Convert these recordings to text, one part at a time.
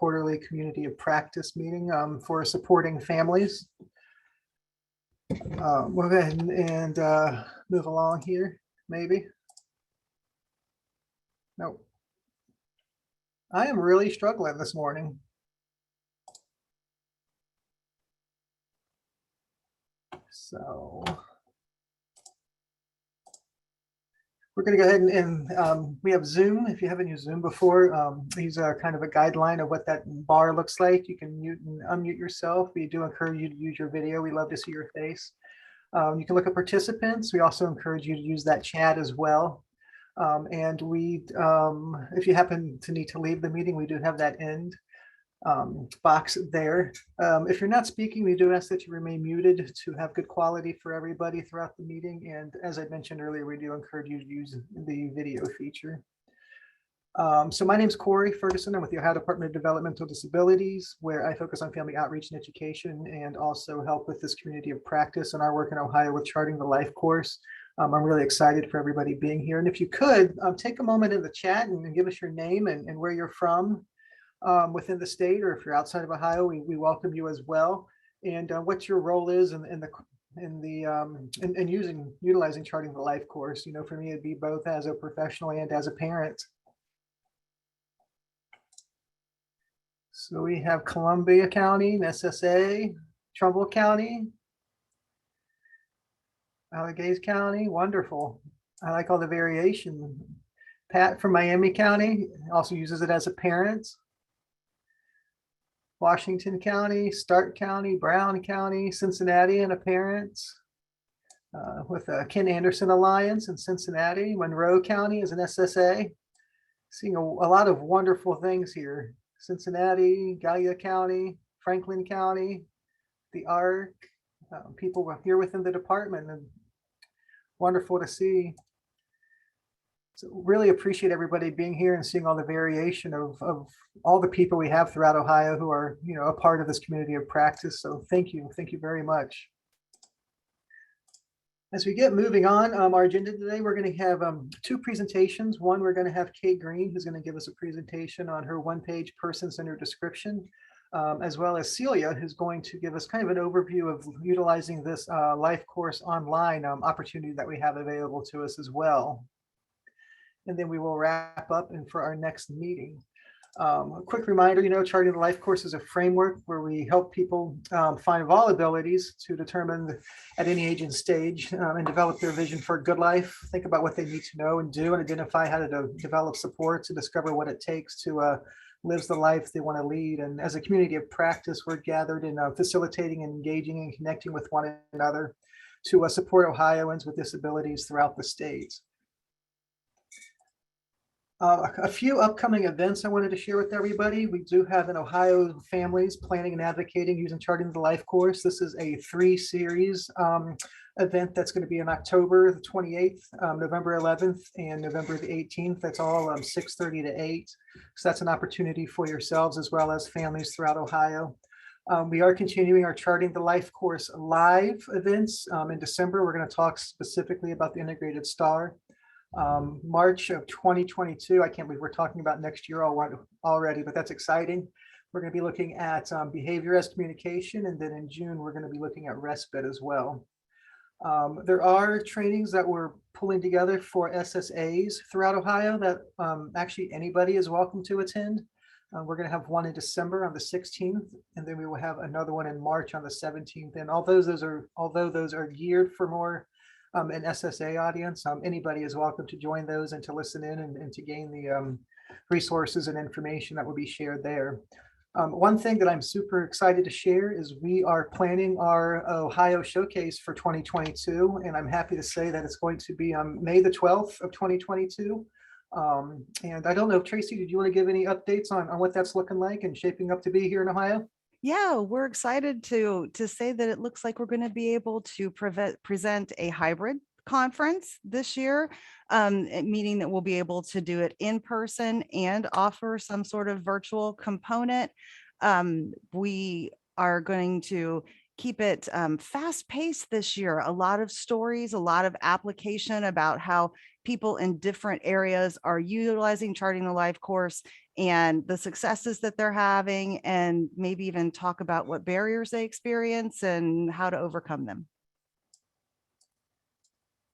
quarterly community of practice meeting for supporting families. We'll go ahead and move along here, maybe. Nope. I am really struggling this morning. So we're going to go ahead and we have Zoom. If you haven't used Zoom before, these are kind of a guideline of what that bar looks like. You can mute and unmute yourself. We do encourage you to use your video. We love to see your face. You can look at participants. We also encourage you to use that chat as well. And if you happen to need to leave the meeting, we do have that end box there. If you're not speaking, we do ask that you remain muted to have good quality for everybody throughout the meeting. And as I mentioned earlier, we do encourage you to use the video feature. So my name is Corey Ferguson. I'm with the Ohio Department of Developmental Disabilities, where I focus on family outreach and education and also help with this community of practice and our work in Ohio with charting the life course. I'm really excited for everybody being here. And if you could, take a moment in the chat and give us your name and where you're from within the state, or if you're outside of Ohio, we welcome you as well. And what your role is in utilizing charting the life course. You know, for me, it'd be both as a professional and as a parent. So we have Columbia County, SSA, Trumbull County, Allegheny County, wonderful. I like all the variation. Pat from Miami County also uses it as a parent. Washington County, Stark County, Brown County, Cincinnati, and a parent. With the Ken Anderson Alliance in Cincinnati. Monroe County is an SSA. Seeing a lot of wonderful things here. Cincinnati, Gallia County, Franklin County, the ARC, people here within the department, and wonderful to see. So really appreciate everybody being here and seeing all the variation of all the people we have throughout Ohio who are, you know, a part of this community of practice. So thank you very much. As we get moving on, our agenda today, we're going to have two presentations. One, we're going to have Kate Green, who's going to give us a presentation on her one-page person-centered description, as well as Celia, who's going to give us kind of an overview of utilizing this LifeCourse Online opportunity that we have available to us as well. And then we will wrap up and for our next meeting. A quick reminder, you know, charting the life course is a framework where we help people find of all abilities to determine at any age and stage and develop their vision for a good life. Think about what they need to know and do, and identify how to develop support to discover what it takes to live the life they want to lead. And as a community of practice, we're gathered in facilitating and engaging and connecting with one another to support Ohioans with disabilities throughout the state. A few upcoming events I wanted to share with everybody. We do have an Ohio Families Planning and Advocating Using Charting the Life course. This is a 3-series event that's going to be on October the 28th, November 11th, and November the 18th. That's all 6:30 to 8. So that's an opportunity for yourselves as well as families throughout Ohio. We are continuing our Charting the Life course live events. In December, we're going to talk specifically about the integrated STAR. March of 2022, I can't believe we're talking about next year already, but that's exciting. We're going to be looking at behavior as communication, and then in June, we're going to be looking at respite as well. There are trainings that we're pulling together for SSAs throughout Ohio that actually anybody is welcome to attend. We're going to have one in December on the 16th, and then we will have another one in March on the 17th. And although those are geared for more an SSA audience, anybody is welcome to join those and to listen in and to gain the resources and information that will be shared there. One thing that I'm super excited to share is we are planning our Ohio Showcase for 2022, and I'm happy to say that it's going to be on May the 12th of 2022. And I don't know, Tracy, did you want to give any updates on what that's looking like and shaping up to be here in Ohio? Yeah, we're excited to say that it looks like we're going to be able to present a hybrid conference this year, meaning that we'll be able to do it in person and offer some sort of virtual component. We are going to keep it fast-paced this year. A lot of stories, a lot of application about how people in different areas are utilizing Charting the Life course and the successes that they're having, and maybe even talk about what barriers they experience and how to overcome them.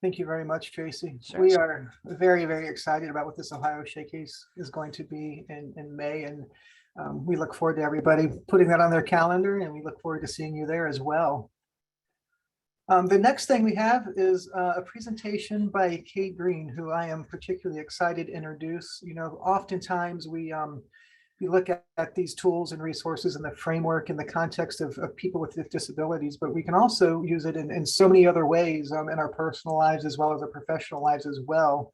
Thank you very much, Tracy. Sure. We are very, very excited about what this Ohio Showcase is going to be in May. And we look forward to everybody putting that on their calendar, and we look forward to seeing you there as well. The next thing we have is a presentation by Kate Green, who I am particularly excited to introduce. You know, oftentimes we look at these tools and resources in the framework in the context of people with disabilities, but we can also use it in so many other ways in our personal lives as well as our professional lives as well.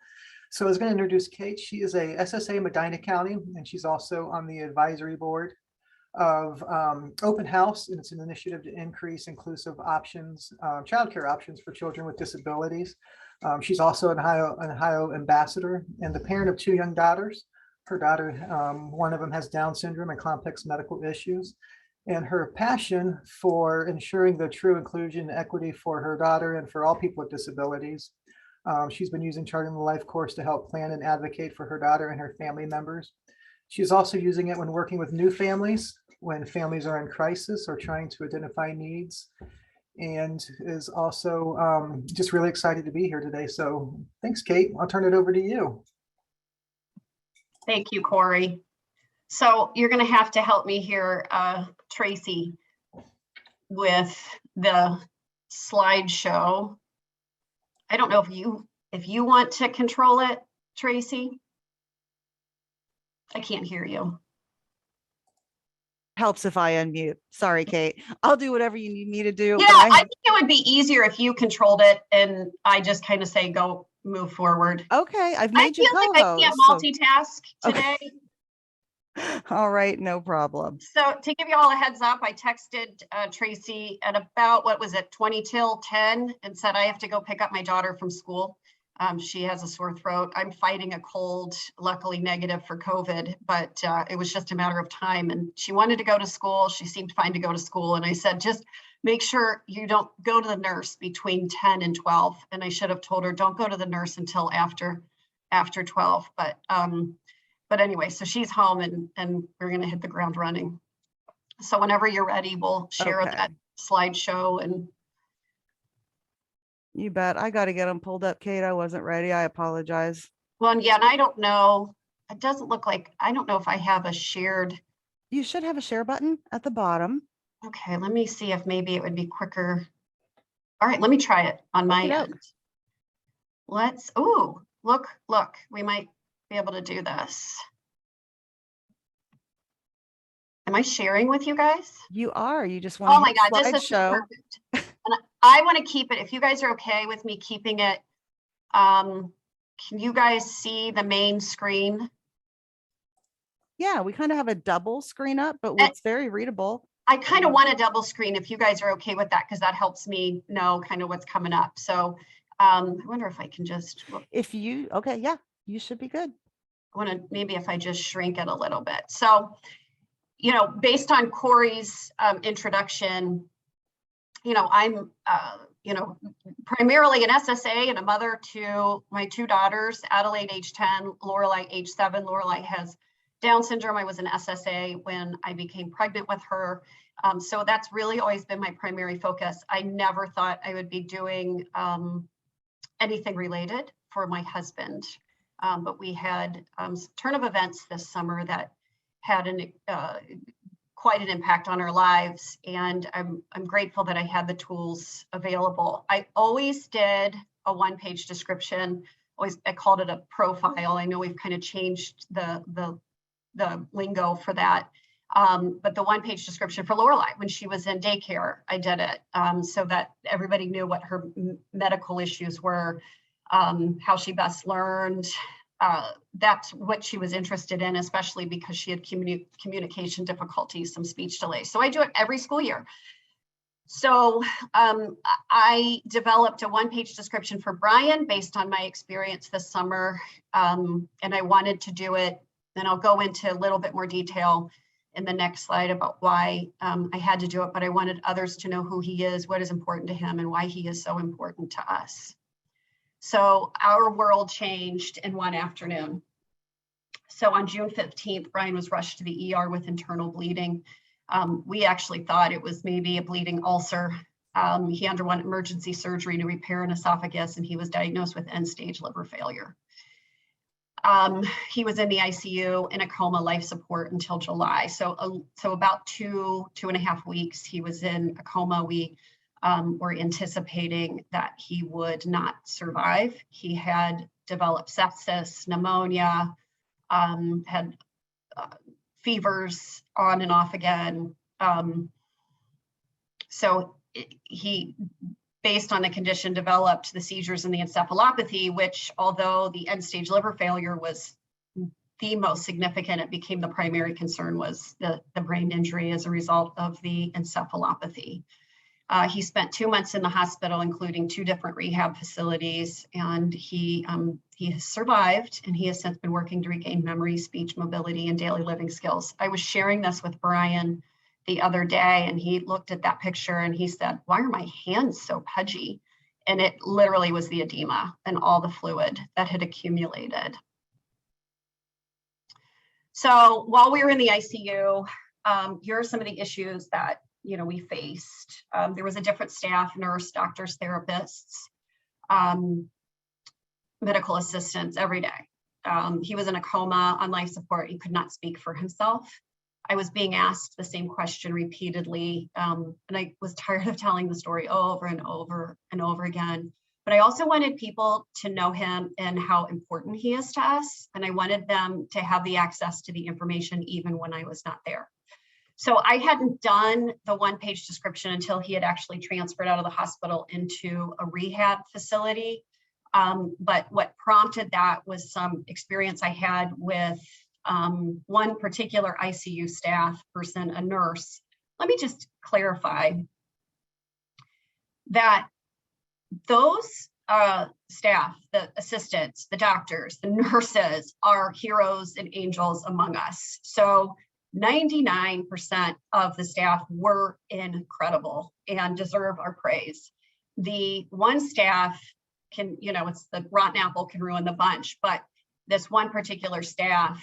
So I was going to introduce Kate. She is a SSA Medina County, and she's also on the advisory board of Open House, and it's an initiative to increase inclusive options, childcare options for children with disabilities. She's also an Ohio ambassador and the parent of 2 young daughters. Her daughter, one of them has Down syndrome and complex medical issues. And her passion for ensuring the true inclusion and equity for her daughter and for all people with disabilities. She's been using Charting the Life course to help plan and advocate for her daughter and her family members. She's also using it when working with new families, when families are in crisis or trying to identify needs, and is also just really excited to be here today. So thanks, Kate. I'll turn it over to you. Thank you, Corey. So you're going to have to help me here, Tracy, with the slideshow. I don't know if you want to control it, Tracy. I can't hear you. Helps if I unmute. Sorry, Kate. I'll do whatever you need me to do. Yeah, I think it would be easier if you controlled it and I just kind of say, go move forward. Okay, I've made you co-host. I feel like I can't multitask today. Okay. All right, no problem. So to give you all a heads up, I texted Tracy at about, what was it, 20 till 10 and said I have to go pick up my daughter from school. She has a sore throat. I'm fighting a cold, luckily negative for COVID, but it was just a matter of time. And she wanted to go to school. She seemed fine to go to school. And I said, just make sure you don't go to the nurse between 10 and 12. And I should have told her, don't go to the nurse until after 12. But anyway, so she's home and we're going to hit the ground running. So whenever you're ready, we'll share that slideshow. And you bet. I got to get them pulled up, Kate. I wasn't ready. I apologize. Well, yeah, and I don't know. It doesn't look like, I don't know if I have a shared. You should have a share button at the bottom. Okay, let me see if maybe it would be quicker. All right, let me try it on my end. Let's, oh, look, we might be able to do this. Am I sharing with you guys? You are. You just want. Oh my God, this is perfect. And I want to keep it. If you guys are okay with me keeping it, can you guys see the main screen? Yeah, we kind of have a double screen up, but it's very readable. I kind of want a double screen if you guys are okay with that, because that helps me know kind of what's coming up. So I wonder if I can just. If you, okay, yeah, you should be good. I want to, maybe if I just shrink it a little bit. So, you know, based on Corey's introduction, you know, I'm, you know, primarily an SSA and a mother to my 2 daughters, Adelaide, age 10, Lorelei, age 7. Lorelei has Down syndrome. I was an SSA when I became pregnant with her. So that's really always been my primary focus. I never thought I would be doing anything related for my husband. But we had a turn of events this summer that had quite an impact on our lives. And I'm grateful that I had the tools available. I always did a 1-page description. I called it a profile. I know we've kind of changed the lingo for that. But the 1-page description for Lorelei, when she was in daycare, I did it so that everybody knew what her medical issues were, how she best learned. That's what she was interested in, especially because she had communication difficulties, some speech delays. So I do it every school year. So I developed a 1-page description for Brian based on my experience this summer. And I wanted to do it, and I'll go into a little bit more detail in the next slide about why I had to do it, but I wanted others to know who he is, what is important to him, and why he is so important to us. So our world changed in one afternoon. So on June 15th, Brian was rushed to the ER with internal bleeding. We actually thought it was maybe a bleeding ulcer. He underwent emergency surgery to repair an esophagus, and he was diagnosed with end-stage liver failure. He was in the ICU in a coma, life support until July. So about 2.5 weeks, he was in a coma. We were anticipating that he would not survive. He had developed sepsis, pneumonia, had fevers on and off again. So he, based on the condition, developed the seizures and the encephalopathy, which, although the end-stage liver failure was the most significant, it became the primary concern was the brain injury as a result of the encephalopathy. He spent 2 months in the hospital, including 2 different rehab facilities, and he has survived, and he has since been working to regain memory, speech, mobility, and daily living skills. I was sharing this with Brian the other day, and he looked at that picture and he said, "Why are my hands so pudgy?" And it literally was the edema and all the fluid that had accumulated. So while we were in the ICU, here are some of the issues that we faced. There was a different staff, nurse, doctors, therapists, medical assistants every day. He was in a coma on life support. He could not speak for himself. I was being asked the same question repeatedly, and I was tired of telling the story over and over and over again. But I also wanted people to know him and how important he is to us. And I wanted them to have the access to the information even when I was not there. So I hadn't done the 1-page description until he had actually transferred out of the hospital into a rehab facility. But what prompted that was some experience I had with one particular ICU staff person, a nurse. Let me just clarify that those staff, the assistants, the doctors, the nurses are heroes and angels among us. So 99% of the staff were incredible and deserve our praise. The one staff can, it's the rotten apple can ruin the bunch, but this one particular staff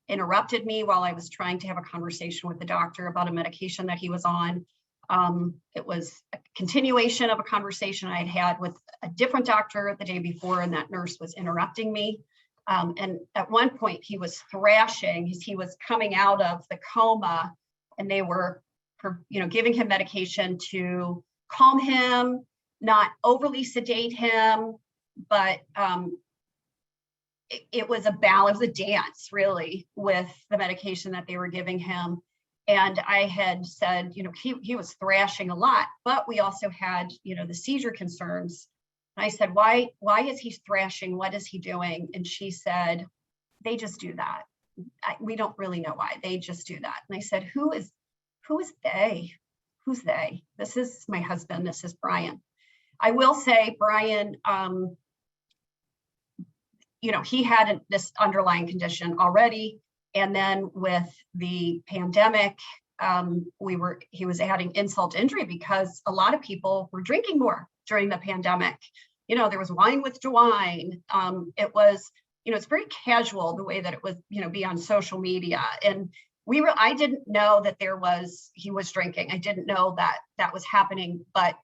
interrupted me while I was trying to have a conversation with the doctor about a medication that he was on. It was a continuation of a conversation I had had with a different doctor the day before, and that nurse was interrupting me. And at one point he was thrashing as he was coming out of the coma, and they were, giving him medication to calm him, not overly sedate him, but it was a balance, a dance really with the medication that they were giving him. And I had said, he was thrashing a lot, but we also had, the seizure concerns. And I said, why is he thrashing? What is he doing? And she said, they just do that. We don't really know why. They just do that. And I said, who is they? Who's they? This is my husband. This is Brian. I will say, Brian, he had this underlying condition already. And then with the pandemic, he was adding insult to injury because a lot of people were drinking more during the pandemic. There was wine with DeWine. It was, it's very casual the way that it was, be on social media. And I didn't know that he was drinking. I didn't know that was happening, but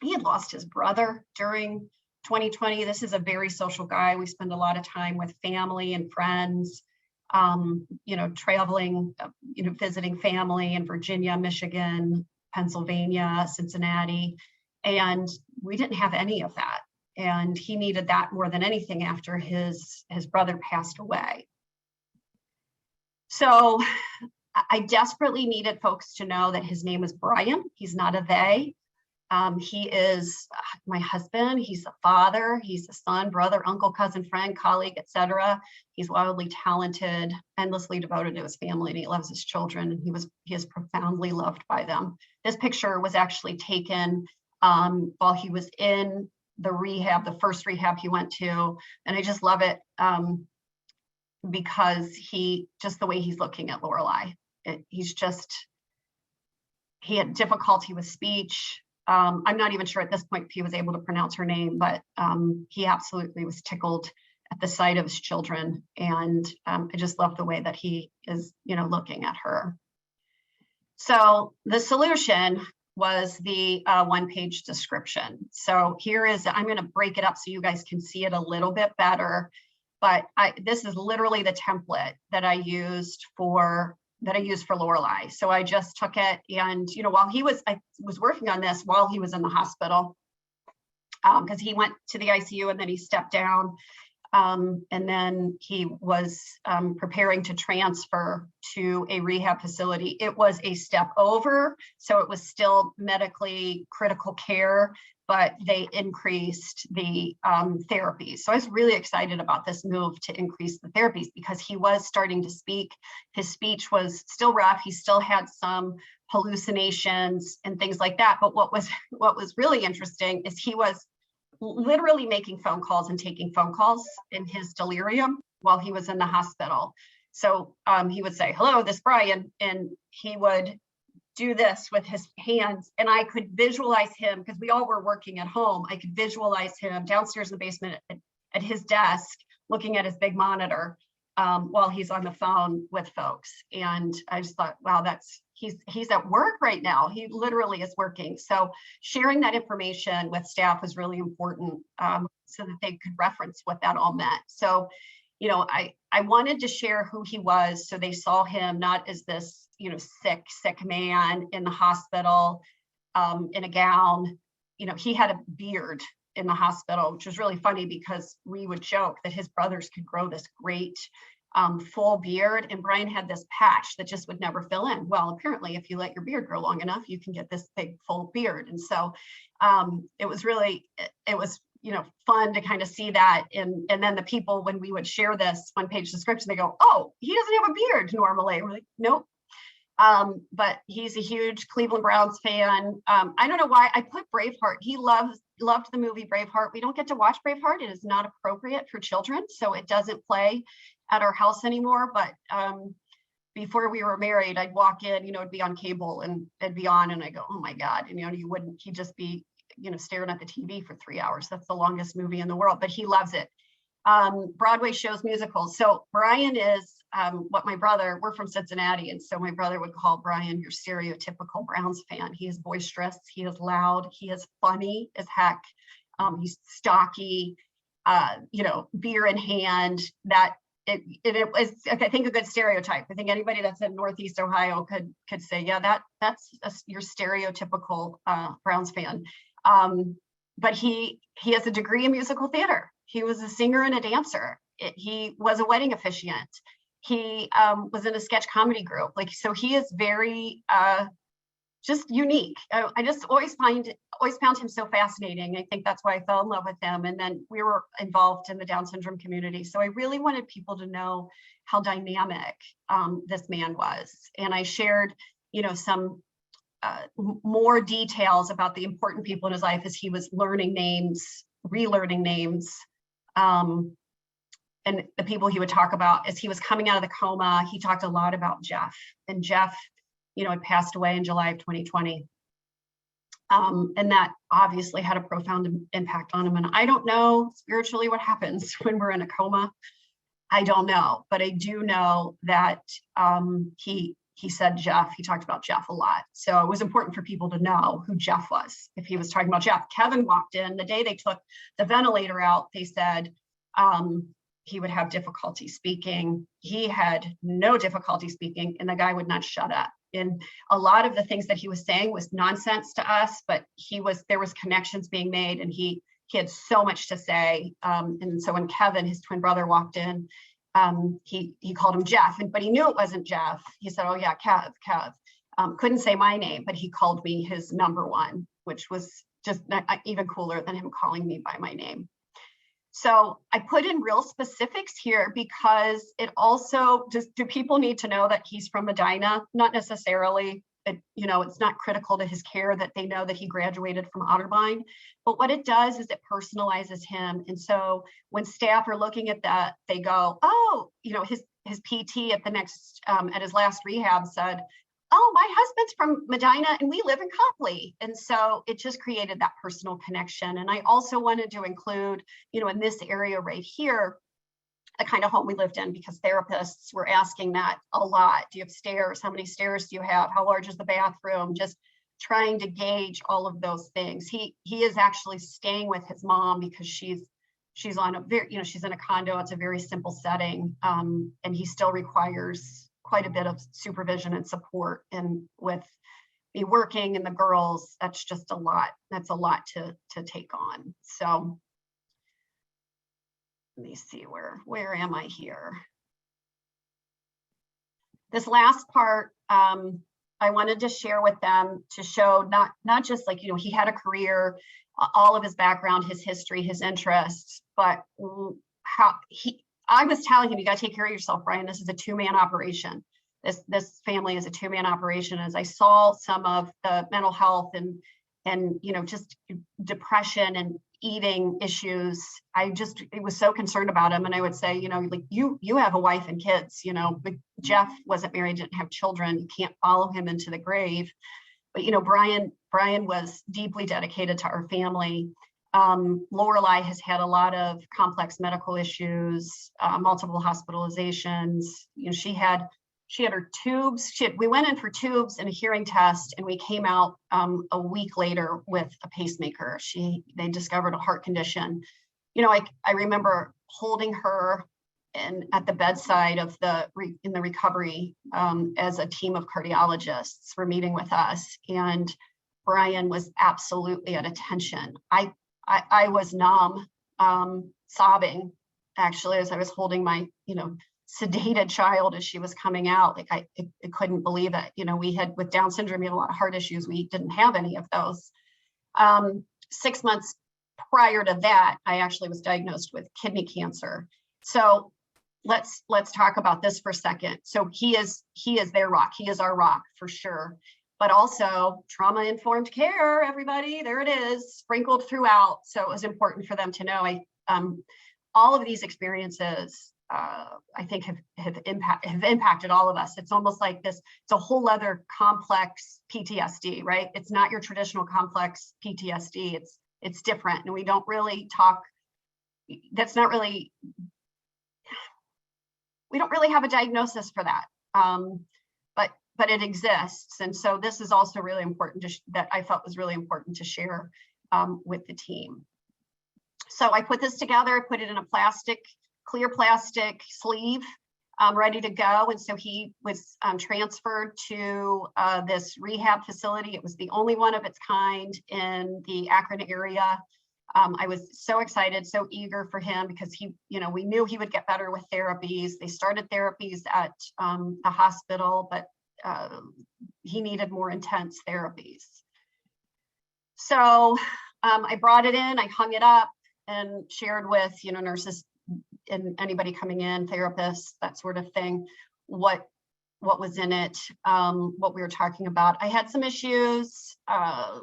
he had lost his brother during 2020. This is a very social guy. We spend a lot of time with family and friends, traveling, visiting family in Virginia, Michigan, Pennsylvania, Cincinnati, and we didn't have any of that. And he needed that more than anything after his brother passed away. So I desperately needed folks to know that his name is Brian. He's not a they. He is my husband. He's a father. He's a son, brother, uncle, cousin, friend, colleague, etc. He's wildly talented, endlessly devoted to his family, and he loves his children. And he is profoundly loved by them. This picture was actually taken while he was in the rehab, the first rehab he went to, and I just love it because the way he's looking at Lorelei. He had difficulty with speech. I'm not even sure at this point if he was able to pronounce her name, but he absolutely was tickled at the sight of his children. And I just love the way that he is, looking at her. So the solution was the one-page description. So here is, I'm going to break it up so you guys can see it a little bit better. But this is literally the template that I used for Lorelei. So I just took it, and while I was working on this while he was in the hospital, because he went to the ICU and then he stepped down, and then he was preparing to transfer to a rehab facility. It was a step over, so it was still medically critical care, but they increased the therapies. So I was really excited about this move to increase the therapies because he was starting to speak. His speech was still rough. He still had some hallucinations and things like that. But what was really interesting is he was literally making phone calls and taking phone calls in his delirium while he was in the hospital. So he would say, "Hello, this is Brian," and he would do this with his hands, and I could visualize him, because we all were working at home. I could visualize him downstairs in the basement at his desk, looking at his big monitor while he's on the phone with folks. And I just thought, wow, he's at work right now. He literally is working. So sharing that information with staff was really important, so that they could reference what that all meant. So, I wanted to share who he was, so they saw him not as this, sick man in the hospital, in a gown. He had a beard in the hospital, which was really funny because we would joke that his brothers could grow this great full beard, and Brian had this patch that just would never fill in. Well, apparently if you let your beard grow long enough, you can get this big full beard. And so it was fun to kind of see that. And then the people, when we would share this one-page description, they go, "Oh, he doesn't have a beard normally." We're like, "Nope." But he's a huge Cleveland Browns fan. I don't know why I put Braveheart. He loved the movie Braveheart. We don't get to watch Braveheart. It is not appropriate for children, so it doesn't play at our house anymore. But before we were married, I'd walk in, it'd be on cable and it'd be on, and I go, "Oh my God," and he'd just be, staring at the TV for 3 hours. That's the longest movie in the world, but he loves it. Broadway shows, musicals. So Brian is we're from Cincinnati. And so my brother would call Brian your stereotypical Browns fan. He is boisterous. He is loud. He is funny as heck. He's stocky, beer in hand. It was, I think, a good stereotype. I think anybody that's in Northeast Ohio could say, yeah, that's your stereotypical Browns fan. But he has a degree in musical theater. He was a singer and a dancer. He was a wedding officiant. He was in a sketch comedy group. So he is very just unique. I just always found him so fascinating. I think that's why I fell in love with him. And then we were involved in the Down syndrome community. So I really wanted people to know how dynamic this man was. And I shared, some more details about the important people in his life as he was learning names, relearning names. And the people he would talk about as he was coming out of the coma. He talked a lot about Jeff, and Jeff, had passed away in July of 2020. And that obviously had a profound impact on him. And I don't know spiritually what happens when we're in a coma. I don't know, but I do know that he said Jeff. He talked about Jeff a lot. So it was important for people to know who Jeff was if he was talking about Jeff. Kevin walked in the day they took the ventilator out. They said he would have difficulty speaking. He had no difficulty speaking, and the guy would not shut up. And a lot of the things that he was saying was nonsense to us, but there was connections being made, and he had so much to say. And so when Kevin, his twin brother, walked in, he called him Jeff, but he knew it wasn't Jeff. He said, "Oh yeah, Kev." Couldn't say my name, but he called me his number one, which was just even cooler than him calling me by my name. So I put in real specifics here because it also do people need to know that he's from Medina? Not necessarily. It's not critical to his care that they know that he graduated from Otterbein, but what it does is it personalizes him. And so when staff are looking at that, they go, "Oh, his PT at his last rehab said, 'Oh, my husband's from Medina and we live in Copley.'" And so it just created that personal connection. And I also wanted to include, in this area right here, the kind of home we lived in, because therapists were asking that a lot. Do you have stairs? How many stairs do you have? How large is the bathroom? Just trying to gauge all of those things. He is actually staying with his mom because she's on a very, she's in a condo. It's a very simple setting, and he still requires quite a bit of supervision and support. And with me working and the girls, that's just a lot. That's a lot to take on. So let me see, where am I here? This last part, I wanted to share with them to show not just like, he had a career, all of his background, his history, his interests, but how I was telling him, you got to take care of yourself, Brian. This is a two-man operation. This family is a two-man operation. As I saw some of the mental health and just depression and eating issues, I was so concerned about him. And I would say, like you have a wife and kids, but Jeff wasn't married, didn't have children. You can't follow him into the grave. But, Brian was deeply dedicated to our family. Lorelei has had a lot of complex medical issues, multiple hospitalizations. She had her tubes. We went in for tubes and a hearing test, and we came out a week later with a pacemaker. They discovered a heart condition. I remember holding her and at the bedside of in the recovery as a team of cardiologists were meeting with us, and Brian was absolutely at attention. I was numb, sobbing actually as I was holding my sedated child as she was coming out. Like I couldn't believe it. We had, with Down syndrome, we had a lot of heart issues. We didn't have any of those. 6 months prior to that, I actually was diagnosed with kidney cancer. So let's talk about this for a second. So he is their rock. He is our rock for sure. But also trauma-informed care, everybody, there it is, sprinkled throughout. So it was important for them to know. All of these experiences, I think have impacted all of us. It's almost like this, it's a whole other complex PTSD, right? It's not your traditional complex PTSD. It's different. And we don't really talk, we don't really have a diagnosis for that. But it exists. And so this is also really important that I felt was really important to share with the team. So I put this together, I put it in a clear plastic sleeve, ready to go. And so he was transferred to this rehab facility. It was the only one of its kind in the Akron area. I was so excited, so eager for him because we knew he would get better with therapies. They started therapies at the hospital, but he needed more intense therapies. So I brought it in, I hung it up and shared with, nurses and anybody coming in, therapists, that sort of thing, what was in it, what we were talking about. I had some issues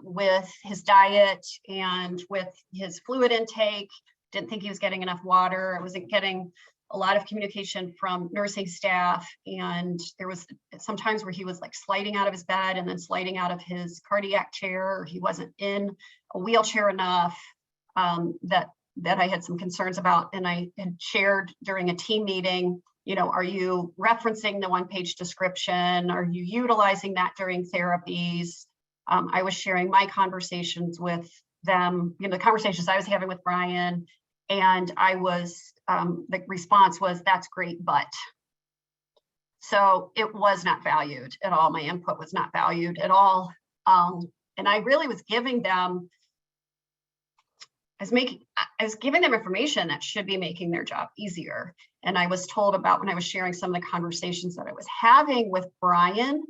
with his diet and with his fluid intake. Didn't think he was getting enough water. I wasn't getting a lot of communication from nursing staff. And there was some times where he was like sliding out of his bed and then sliding out of his cardiac chair. Or he wasn't in a wheelchair enough, that I had some concerns about. And I had shared during a team meeting, are you referencing the one-page description? Are you utilizing that during therapies? I was sharing my conversations with them, the conversations I was having with Brian, and the response was, that's great, but. So it was not valued at all. My input was not valued at all. And I really was giving them, I was giving them information that should be making their job easier. And I was told about, when I was sharing some of the conversations that I was having with Brian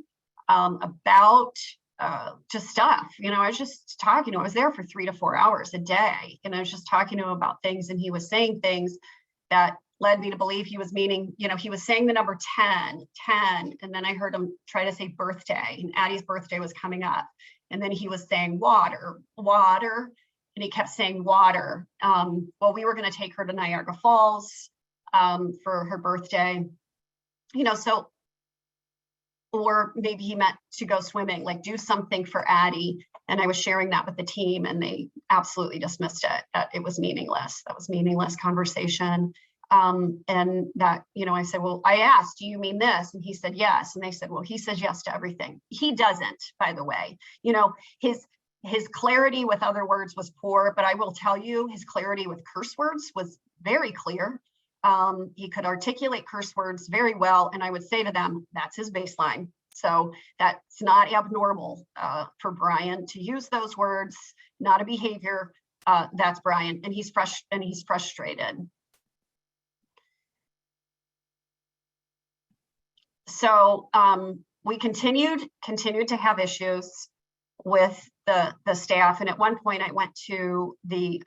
about just stuff, I was just talking to him. I was there for 3 to 4 hours a day. And I was just talking to him about things, and he was saying things that led me to believe he was meaning, he was saying the number 10, and then I heard him try to say birthday, and Addie's birthday was coming up. And then he was saying water, and he kept saying water. Well, we were going to take her to Niagara Falls for her birthday, so, or maybe he meant to go swimming, like do something for Addie. And I was sharing that with the team, and they absolutely dismissed it, that it was meaningless. That was meaningless conversation. And that, I said, well, I asked, do you mean this? And he said, yes. And they said, well, he says yes to everything. He doesn't, by the way. His clarity with other words was poor, but I will tell you, his clarity with curse words was very clear. He could articulate curse words very well. And I would say to them, that's his baseline. So that's not abnormal for Brian to use those words, not a behavior. That's Brian, and he's frustrated. So we continued to have issues with the staff. And at one point I went to the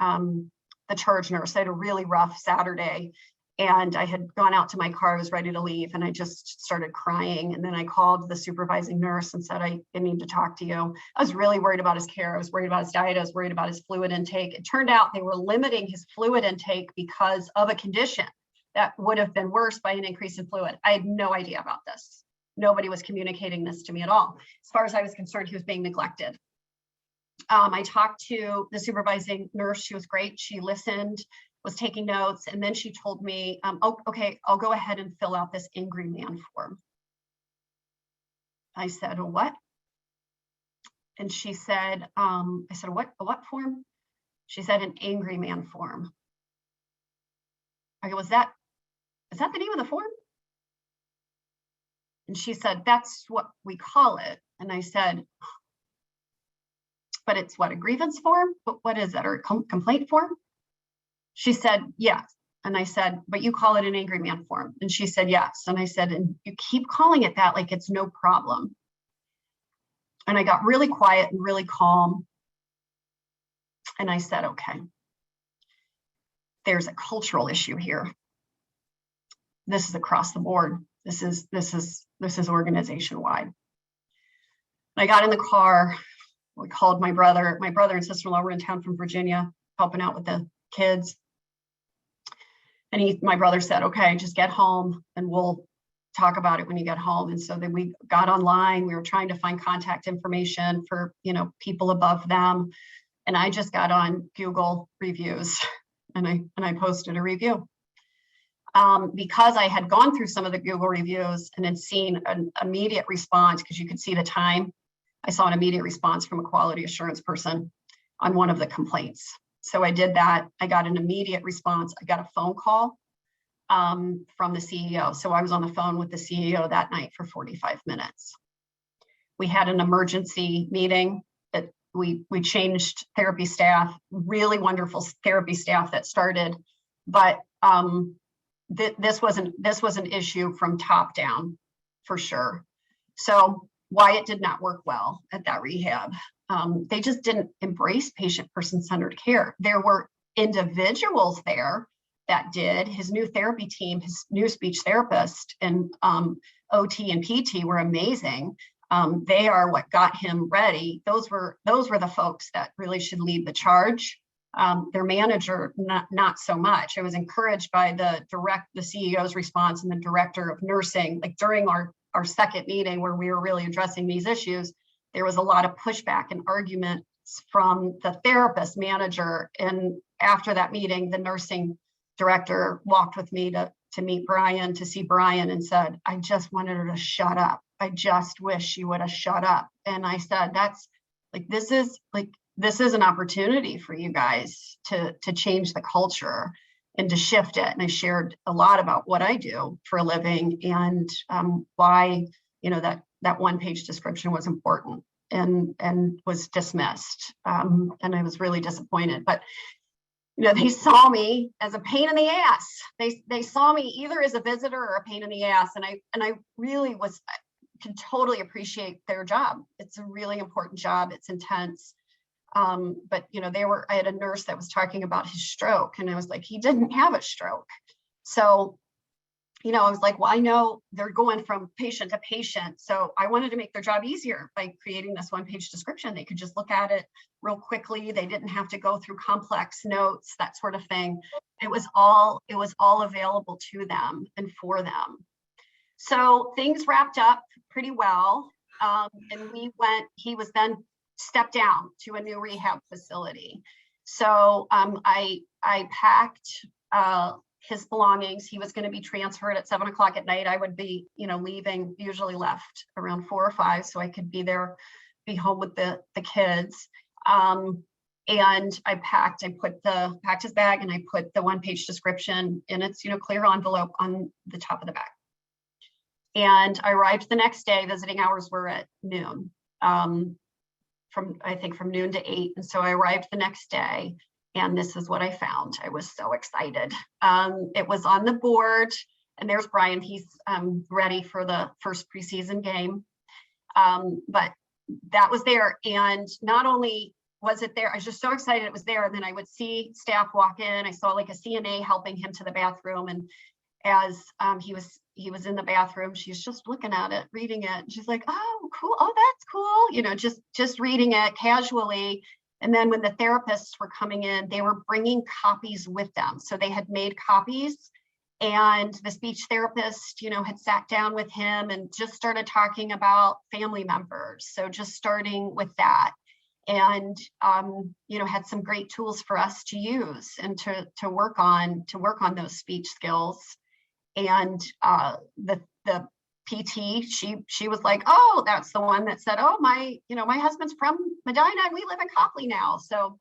charge nurse. I had a really rough Saturday, and I had gone out to my car. I was ready to leave, and I just started crying. And then I called the supervising nurse and said, I need to talk to you. I was really worried about his care. I was worried about his diet. I was worried about his fluid intake. It turned out they were limiting his fluid intake because of a condition that would have been worse by an increase in fluid. I had no idea about this. Nobody was communicating this to me at all. As far as I was concerned, he was being neglected. I talked to the supervising nurse. She was great. She listened, was taking notes, and then she told me, oh, okay, I'll go ahead and fill out this angry man form. I said, well, what? And she said, I said, what form? She said, an angry man form. I go, is that the name of the form? And she said, that's what we call it. And I said, but it's what, a grievance form? But what is that, or a complaint form? She said, yes. And I said, but you call it an angry man form? And she said, yes. And I said, and you keep calling it that like it's no problem. And I got really quiet and really calm. And I said, okay, there's a cultural issue here. This is across the board. This is organization wide. I got in the car. We called my brother. My brother and sister-in-law were in town from Virginia, helping out with the kids. And my brother said, okay, just get home and we'll talk about it when you get home. And so then we got online. We were trying to find contact information for, people above them. And I just got on Google reviews and I posted a review. Because I had gone through some of the Google reviews and had seen an immediate response, because you could see the time, I saw an immediate response from a quality assurance person on one of the complaints. So I did that. I got an immediate response. I got a phone call from the CEO. So I was on the phone with the CEO that night for 45 minutes. We had an emergency meeting that we changed therapy staff, really wonderful therapy staff that started, but this was an issue from top down for sure. So why it did not work well at that rehab. They just didn't embrace patient-person-centered care. There were individuals there that did. His new therapy team, his new speech therapist and OT and PT were amazing. They are what got him ready. Those were the folks that really should lead the charge. Their manager, not so much. I was encouraged by the CEO's response and the director of nursing, like during our second meeting where we were really addressing these issues, there was a lot of pushback and arguments from the therapist manager. And after that meeting, the nursing director walked with me to meet Brian, to see Brian, and said, I just wanted her to shut up. I just wish she would have shut up. And I said, this is an opportunity for you guys to change the culture and to shift it. And I shared a lot about what I do for a living and why, that one-page description was important and was dismissed. And I was really disappointed. But they saw me as a pain in the ass. They saw me either as a visitor or a pain in the ass. And I really can totally appreciate their job. It's a really important job. It's intense. But I had a nurse that was talking about his stroke, and I was like, he didn't have a stroke. So, I was like, well, I know they're going from patient to patient. So I wanted to make their job easier by creating this one-page description. They could just look at it real quickly. They didn't have to go through complex notes, that sort of thing. It was all available to them and for them. So things wrapped up pretty well. And he was then stepped down to a new rehab facility. So I packed his belongings. He was going to be transferred at 7 o'clock at night. I would be, leaving, usually left around 4 or 5, so I could be there, be home with the kids. And I packed his bag, and I put the one-page description in its, clear envelope on the top of the bag. And I arrived the next day. Visiting hours were at noon, from noon to 8. And so I arrived the next day, and this is what I found. I was so excited. It was on the board, and there's Brian. He's ready for the first preseason game. But that was there. And not only was it there, I was just so excited it was there. And then I would see staff walk in. I saw like a CNA helping him to the bathroom. And as he was in the bathroom, she's just looking at it, reading it. And she's like, oh, cool. Oh, that's cool. Just reading it casually. And then when the therapists were coming in, they were bringing copies with them. So they had made copies, and the speech therapist, had sat down with him and just started talking about family members. So just starting with that, and, had some great tools for us to use and to work on those speech skills. And the PT, she was like, oh, that's the one that said, oh, my husband's from Medina and we live in Copley now. So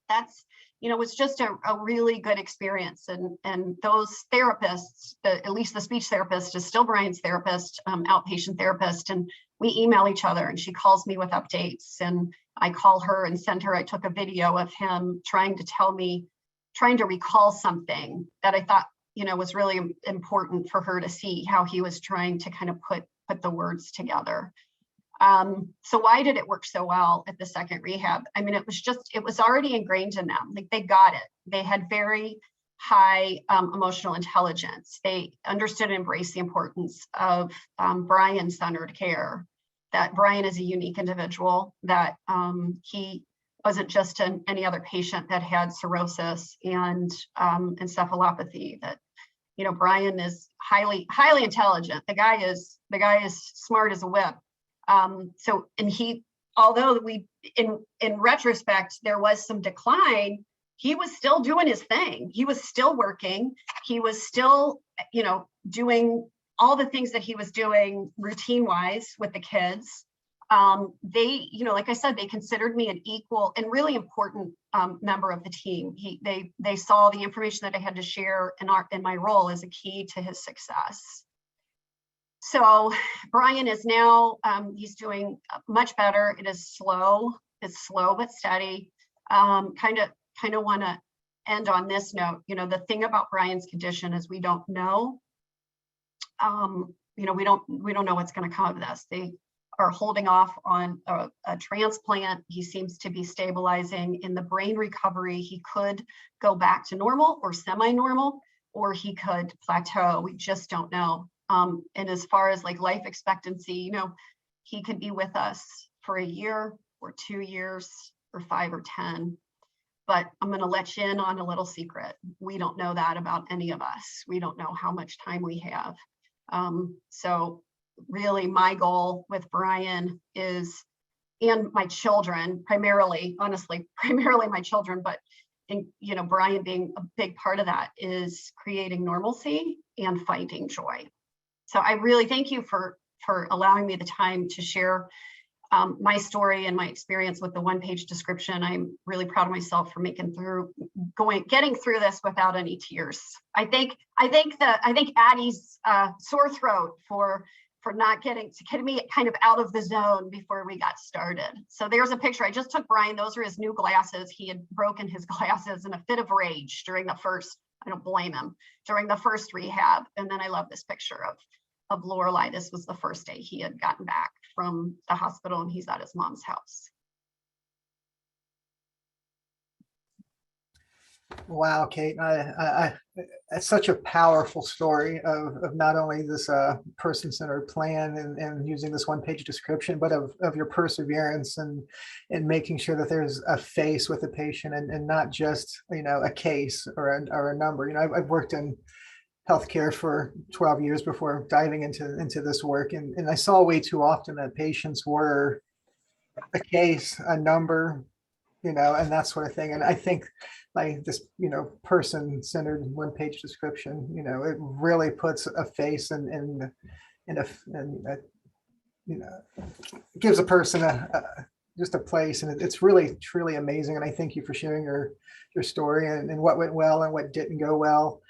that's, was just a really good experience. And those therapists, at least the speech therapist is still Brian's therapist, outpatient therapist, and we email each other, and she calls me with updates, and I call her and send her. I took a video of him trying to recall something that I thought, was really important for her to see, how he was trying to kind of put the words together. So why did it work so well at the second rehab? I mean, it was already ingrained in them. Like, they got it. They had very high emotional intelligence. They understood and embraced the importance of Brian-centered care, that Brian is a unique individual, that he wasn't just any other patient that had cirrhosis and encephalopathy, that, Brian is highly intelligent. The guy is smart as a whip. So, and although in retrospect, there was some decline, he was still doing his thing. He was still working. He was still, doing all the things that he was doing routine wise with the kids. They, like I said, they considered me an equal and really important member of the team. They saw the information that I had to share in my role as a key to his success. So Brian is now, he's doing much better. It is slow. It's slow but steady. Kind of want to end on this note. The thing about Brian's condition is we don't know. We don't know what's going to come of this. They are holding off on a transplant. He seems to be stabilizing. In the brain recovery, he could go back to normal or semi-normal, or he could plateau. We just don't know. And as far as like life expectancy, he could be with us for a year or 2 years or 5 or 10. But I'm going to let you in on a little secret. We don't know that about any of us. We don't know how much time we have. So really my goal with Brian is, and my children, primarily my children, but Brian being a big part of that, is creating normalcy and finding joy. So I really thank you for allowing me the time to share my story and my experience with the one-page description. I'm really proud of myself for getting through this without any tears. I think Addie's sore throat for not getting me kind of out of the zone before we got started. So there's a picture. I just took Brian. Those are his new glasses. He had broken his glasses in a fit of rage during the first, I don't blame him, during the first rehab. And then I love this picture of Lorelei. This was the first day he had gotten back from the hospital, and he's at his mom's house. Wow, Kate, it's such a powerful story of not only this person-centered plan and using this one-page description, but of your perseverance and making sure that there's a face with the patient and not just, a case or a number. I've worked in healthcare for 12 years before diving into this work, and I saw way too often that patients were a case, a number, and that sort of thing. And I think like this, person-centered one-page description, it really puts a face and gives a person just a place, and it's really truly amazing. And I thank you for sharing your story and what went well and what didn't go well.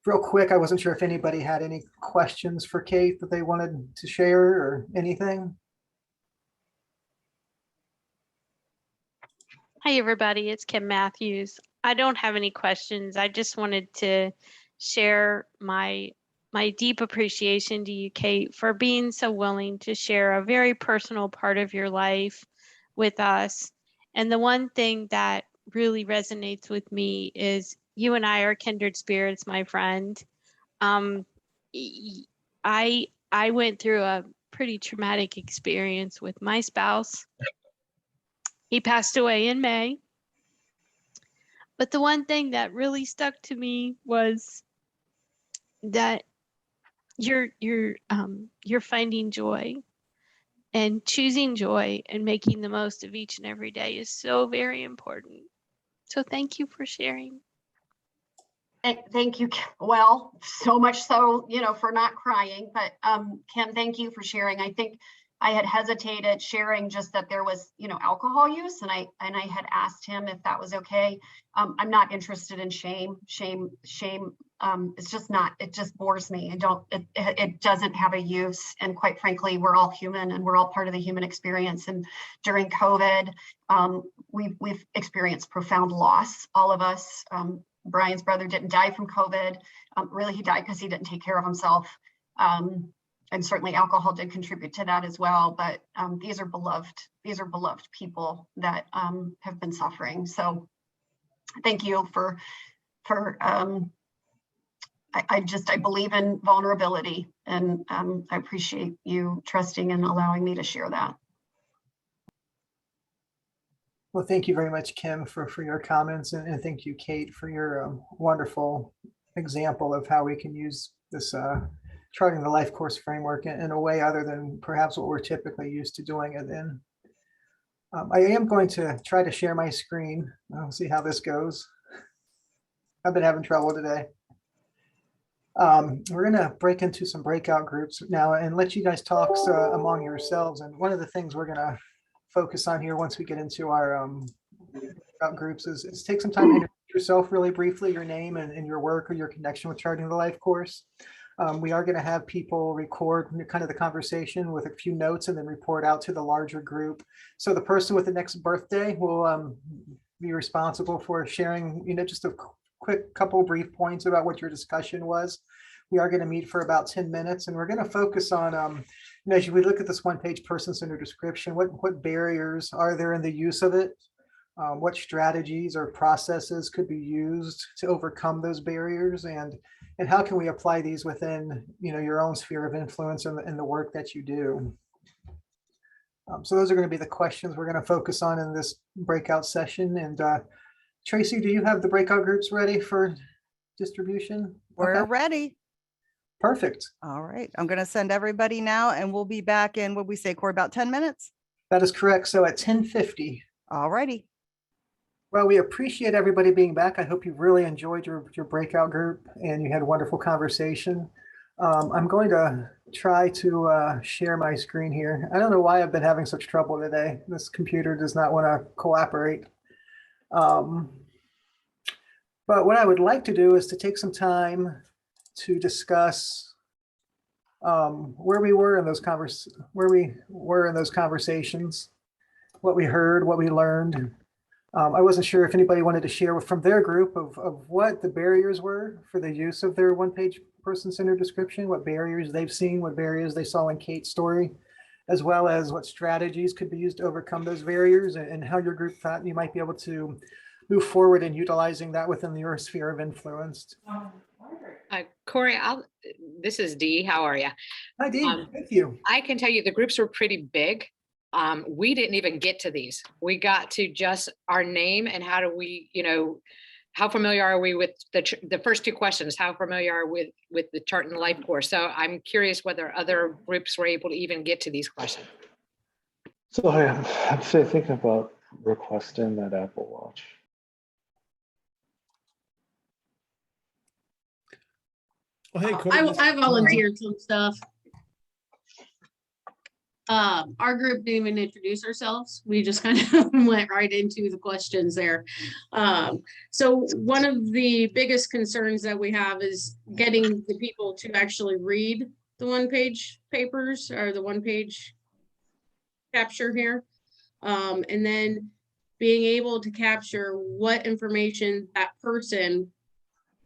Real quick, I wasn't sure if anybody had any questions for Kate that they wanted to share or anything. Hi, everybody. It's Kim Matthews. I don't have any questions. I just wanted to share my deep appreciation to you, Kate, for being so willing to share a very personal part of your life with us. And the one thing that really resonates with me is you and I are kindred spirits, my friend. I went through a pretty traumatic experience with my spouse. He passed away in May. But the one thing that really stuck to me was that you're finding joy, and choosing joy and making the most of each and every day is so very important. So thank you for sharing. Thank you. Well, so much so, for not crying, but Kim, thank you for sharing. I think I had hesitated sharing just that there was, alcohol use, and I had asked him if that was okay. I'm not interested in shame. It's just not. It just bores me. It doesn't have a use. And quite frankly, we're all human, and we're all part of the human experience. And during COVID, we've experienced profound loss. All of us. Brian's brother didn't die from COVID. Really, he died because he didn't take care of himself. And certainly alcohol did contribute to that as well. But these are beloved people that have been suffering. So thank you for I believe in vulnerability, and I appreciate you trusting and allowing me to share that. Well, thank you very much, Kim, for your comments, and thank you, Kate, for your wonderful example of how we can use this charting the life course framework in a way other than perhaps what we're typically used to doing it in. I am going to try to share my screen. I'll see how this goes. I've been having trouble today. We're going to break into some breakout groups now and let you guys talk among yourselves. And one of the things we're going to focus on here once we get into our groups is take some time to introduce yourself really briefly, your name and your work or your connection with charting the life course. We are going to have people record kind of the conversation with a few notes and then report out to the larger group. So the person with the next birthday will be responsible for sharing, just a quick couple brief points about what your discussion was. We are going to meet for about 10 minutes, and we're going to focus on, as we look at this one-page person-centered description, what barriers are there in the use of it? What strategies or processes could be used to overcome those barriers, and how can we apply these within your own sphere of influence and the work that you do? So those are going to be the questions we're going to focus on in this breakout session. And Tracy, do you have the breakout groups ready for distribution? We're ready. Perfect. All right. I'm going to send everybody now, and we'll be back in, what we say, Corey, about 10 minutes? That is correct. So at 10:50. All righty. Well, we appreciate everybody being back. I hope you really enjoyed your breakout group and you had a wonderful conversation. I'm going to try to share my screen here. I don't know why I've been having such trouble today. This computer does not want to cooperate. But what I would like to do is to take some time to discuss where we were in those conversations, what we heard, what we learned. I wasn't sure if anybody wanted to share from their group of what the barriers were for the use of their one-page person-centered description, what barriers they've seen, what barriers they saw in Kate's story, as well as what strategies could be used to overcome those barriers, and how your group thought you might be able to move forward in utilizing that within your sphere of influence. Corey, this is Dee. How are you? Hi, Dee. Thank you. I can tell you the groups were pretty big. We didn't even get to these. We got to just our name and how do we, how familiar are we with the first two questions? How familiar are we with the chart and the life course? So I'm curious whether other groups were able to even get to these questions. So I'm thinking about requesting that Apple Watch. Well, hey, Corey, I volunteered some stuff. Our group didn't even introduce ourselves. We just kind of went right into the questions there. So one of the biggest concerns that we have is getting the people to actually read the one-page papers or the one-page capture here. And then being able to capture what information that person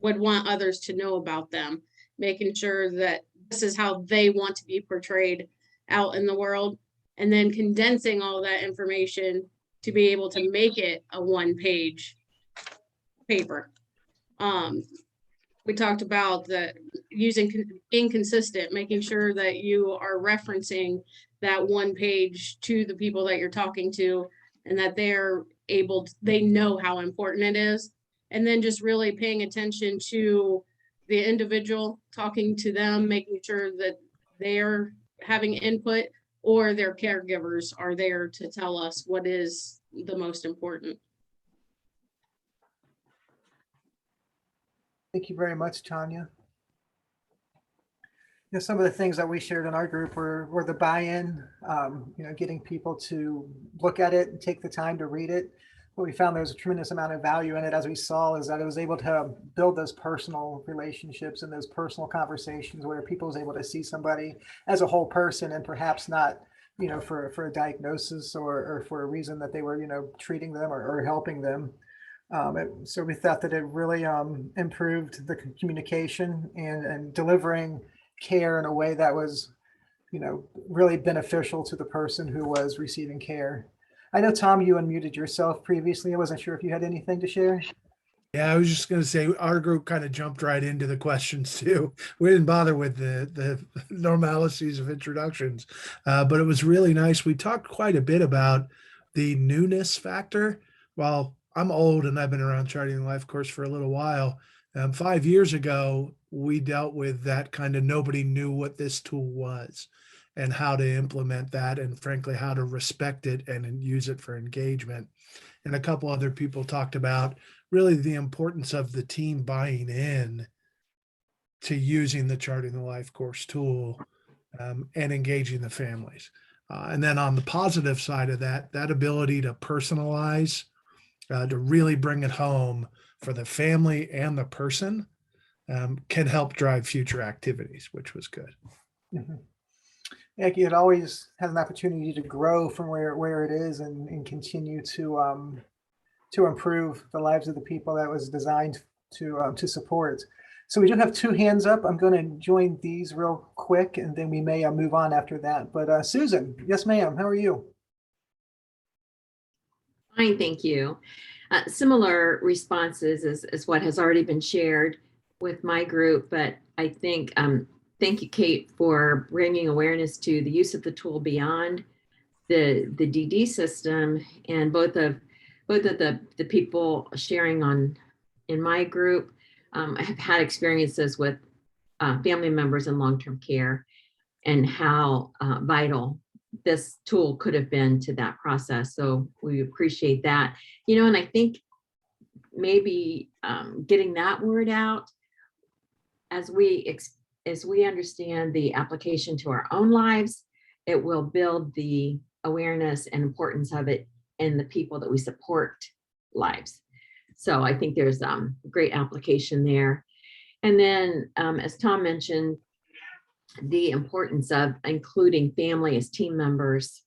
would want others to know about them, making sure that this is how they want to be portrayed out in the world, and then condensing all that information to be able to make it a one-page paper. We talked about the inconsistent, making sure that you are referencing that one page to the people that you're talking to, and that they know how important it is. And then just really paying attention to the individual, talking to them, making sure that they're having input, or their caregivers are there to tell us what is the most important. Thank you very much, Tanya. Some of the things that we shared in our group were the buy-in, getting people to look at it and take the time to read it. What we found, there's a tremendous amount of value in it, as we saw, is that it was able to build those personal relationships and those personal conversations where people was able to see somebody as a whole person, and perhaps not, for a diagnosis or for a reason that they were, treating them or helping them. So we thought that it really improved the communication and delivering care in a way that was, really beneficial to the person who was receiving care. I know, Tom, you unmuted yourself previously. I wasn't sure if you had anything to share. Yeah, I was just going to say our group kind of jumped right into the questions too. We didn't bother with the normalities of introductions, but it was really nice. We talked quite a bit about the newness factor. Well, I'm old and I've been around charting the LifeCourse for a little while. 5 years ago, we dealt with that kind of nobody knew what this tool was and how to implement that, and frankly, how to respect it and use it for engagement. And a couple other people talked about really the importance of the team buying in to using the Charting the LifeCourse tool and engaging the families. And then on the positive side of that ability to personalize, to really bring it home for the family and the person can help drive future activities, which was good. Mm-hmm. It always has an opportunity to grow from where it is and continue to improve the lives of the people that was designed to support. So we do have 2 hands up. I'm going to join these real quick, and then we may move on after that. But Susan, yes, ma'am. How are you? Fine, thank you. Similar responses is what has already been shared with my group, but I think thank you, Kate, for bringing awareness to the use of the tool beyond the DD system, and both of the people sharing in my group have had experiences with family members in long-term care, and how vital this tool could have been to that process. So we appreciate that, and I think maybe getting that word out as we understand the application to our own lives, it will build the awareness and importance of it in the people that we support lives. So I think there's great application there. And then as Tom mentioned, the importance of including family as team members.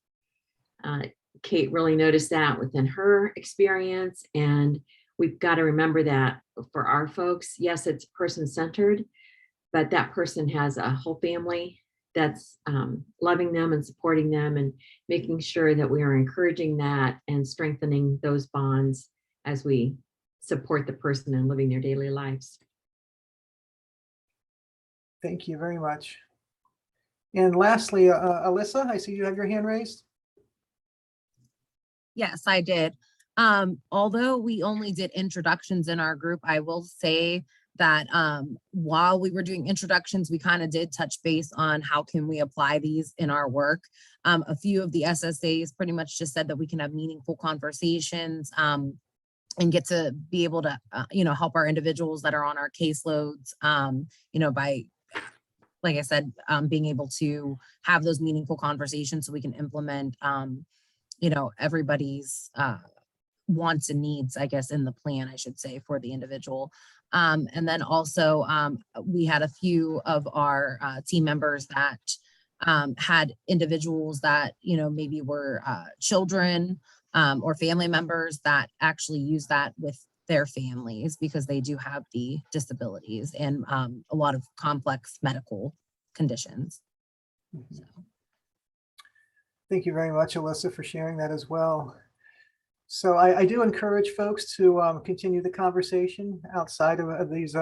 Kate really noticed that within her experience, and we've got to remember that for our folks, yes, it's person-centered, but that person has a whole family that's loving them and supporting them, and making sure that we are encouraging that and strengthening those bonds as we support the person in living their daily lives. Thank you very much. And lastly, Alyssa, I see you have your hand raised. Yes, I did. Although we only did introductions in our group, I will say that while we were doing introductions, we kind of did touch base on how can we apply these in our work. A few of the SSAs pretty much just said that we can have meaningful conversations and get to be able to, help our individuals that are on our caseloads, by, like I said, being able to have those meaningful conversations so we can implement, everybody's wants and needs, I guess, in the plan, I should say, for the individual. And then also we had a few of our team members that had individuals that, maybe were children or family members that actually use that with their families because they do have the disabilities and a lot of complex medical conditions. So. Thank you very much, Alyssa, for sharing that as well. So I do encourage folks to continue the conversation outside of these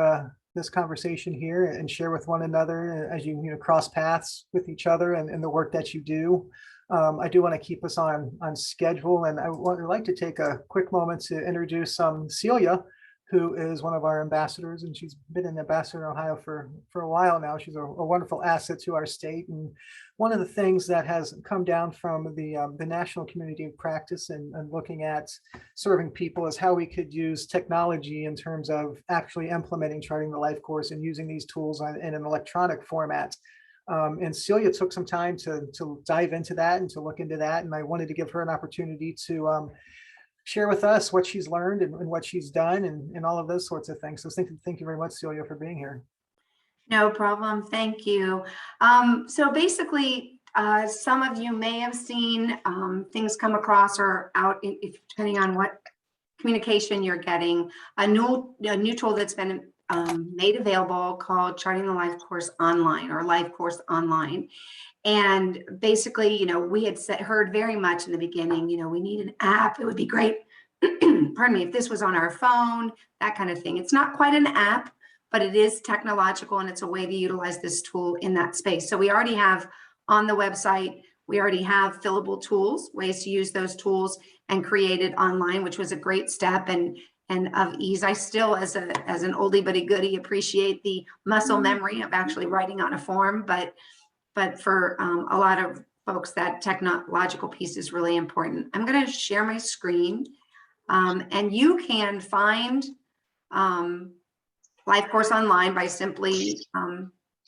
this conversation here and share with one another as you cross paths with each other and the work that you do. I do want to keep us on schedule, and I would like to take a quick moment to introduce Celia, who is one of our ambassadors, and she's been an ambassador in Ohio for a while now. She's a wonderful asset to our state. And one of the things that has come down from the national community of practice and looking at serving people is how we could use technology in terms of actually implementing Charting the Life course and using these tools in an electronic format. And Celia took some time to dive into that and to look into that. And I wanted to give her an opportunity to share with us what she's learned and what she's done and all of those sorts of things. So thank you very much, Celia, for being here. No problem. Thank you. So basically, some of you may have seen things come across or out, depending on what communication you're getting, a new tool that's been made available called Charting the Life Course Online or LifeCourse Online. And basically, we had heard very much in the beginning, we need an app. It would be great, pardon me, if this was on our phone, that kind of thing. It's not quite an app, but it is technological and it's a way to utilize this tool in that space. So we already have on the website, we already have fillable tools, ways to use those tools and create it online, which was a great step and of ease. I still, as an oldie but a goodie, appreciate the muscle memory of actually writing on a form, but for a lot of folks, that technological piece is really important. I'm going to share my screen, and you can find LifeCourse Online by simply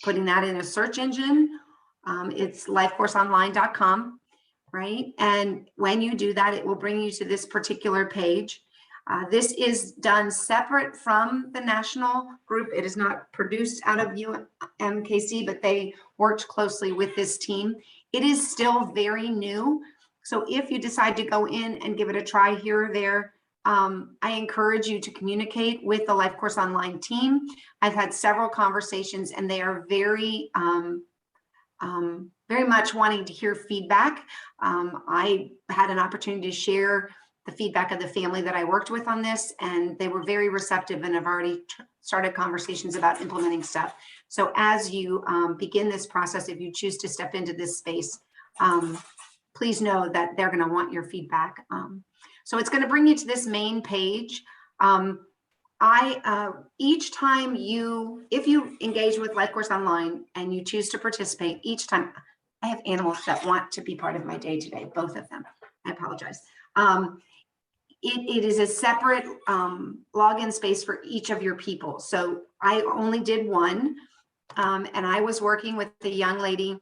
putting that in a search engine. It's lifecourseonline.com, right? And when you do that, it will bring you to this particular page. This is done separate from the national group. It is not produced out of UMKC, but they worked closely with this team. It is still very new. So if you decide to go in and give it a try here or there, I encourage you to communicate with the LifeCourse Online team. I've had several conversations and they are very much wanting to hear feedback. I had an opportunity to share the feedback of the family that I worked with on this, and they were very receptive and have already started conversations about implementing stuff. So as you begin this process, if you choose to step into this space, please know that they're going to want your feedback. So it's going to bring you to this main page. Each time if you engage with LifeCourse Online and you choose to participate, each time, I have animals that want to be part of my day today, both of them. I apologize. It is a separate login space for each of your people. So I only did one, and I was working with a young lady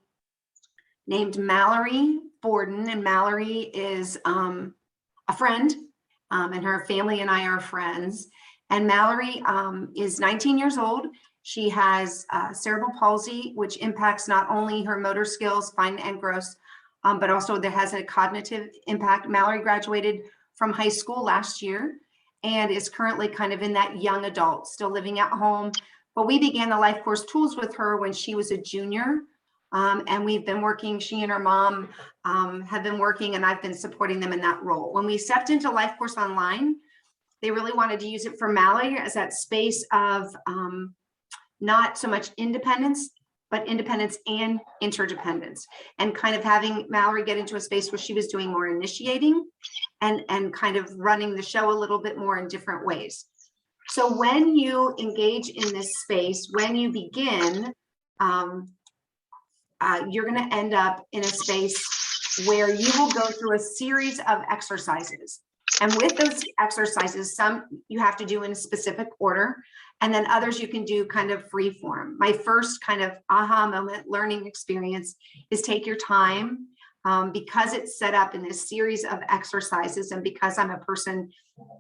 named Mallory Borden, and Mallory is a friend, and her family and I are friends. And Mallory is 19 years old. She has cerebral palsy, which impacts not only her motor skills, fine and gross, but also there has a cognitive impact. Mallory graduated from high school last year and is currently kind of in that young adult, still living at home. But we began the Life Course tools with her when she was a junior. And we've been working, she and her mom have been working, and I've been supporting them in that role. When we stepped into LifeCourse Online, they really wanted to use it for Mallory as that space of not so much independence, but independence and interdependence, and kind of having Mallory get into a space where she was doing more initiating and kind of running the show a little bit more in different ways. So when you engage in this space, when you begin, you're going to end up in a space where you will go through a series of exercises. And with those exercises, some you have to do in a specific order, and then others you can do kind of free form. My first kind of aha moment learning experience is take your time, because it's set up in this series of exercises, and because I'm a person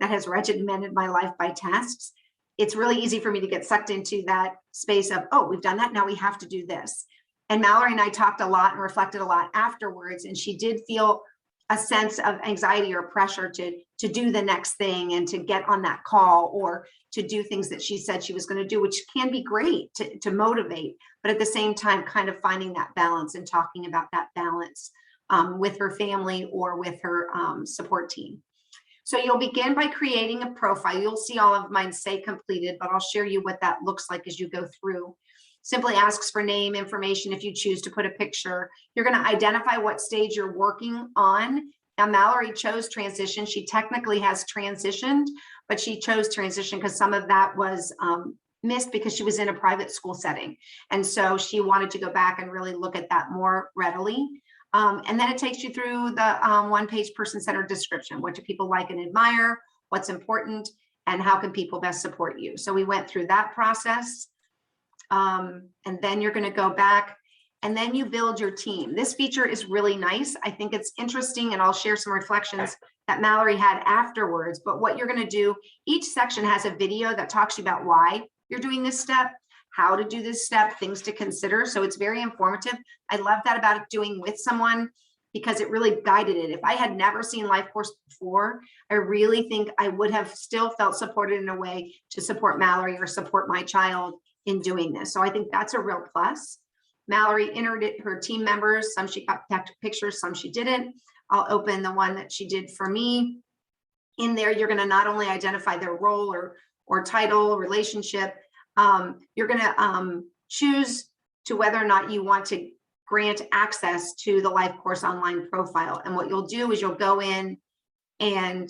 that has regimented my life by tasks, it's really easy for me to get sucked into that space of, oh, we've done that, now we have to do this. And Mallory and I talked a lot and reflected a lot afterwards, and she did feel a sense of anxiety or pressure to do the next thing and to get on that call or to do things that she said she was going to do, which can be great to motivate, but at the same time, kind of finding that balance and talking about that balance with her family or with her support team. So you'll begin by creating a profile. You'll see all of mine say completed, but I'll share you what that looks like as you go through. Simply asks for name, information. If you choose to put a picture, you're going to identify what stage you're working on. Now, Mallory chose transition. She technically has transitioned, but she chose transition because some of that was missed because she was in a private school setting. And so she wanted to go back and really look at that more readily. And then it takes you through the one-page person-centered description. What do people like and admire? What's important? And how can people best support you? So we went through that process. And then you're going to go back and then you build your team. This feature is really nice. I think it's interesting, and I'll share some reflections that Mallory had afterwards. But what you're going to do, each section has a video that talks to you about why you're doing this step, how to do this step, things to consider. So it's very informative. I love that about it doing with someone because it really guided it. If I had never seen LifeCourse before, I really think I would have still felt supported in a way to support Mallory or support my child in doing this. So I think that's a real plus. Mallory entered her team members. Some she got pictures, some she didn't. I'll open the one that she did for me. In there, you're going to not only identify their role or title, relationship, you're going to choose to whether or not you want to grant access to the LifeCourse Online profile. And what you'll do is you'll go in and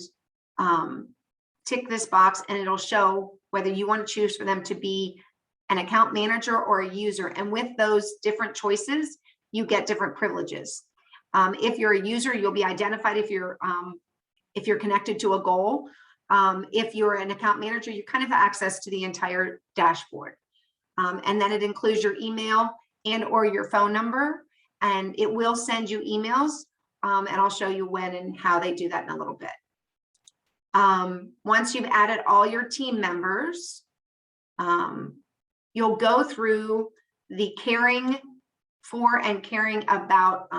tick this box, and it'll show whether you want to choose for them to be an account manager or a user. And with those different choices, you get different privileges. If you're a user, you'll be identified if you're connected to a goal. If you're an account manager, you kind of have access to the entire dashboard. And then it includes your email and or your phone number, and it will send you emails. And I'll show you when and how they do that in a little bit. Once you've added all your team members, you'll go through the caring for and caring about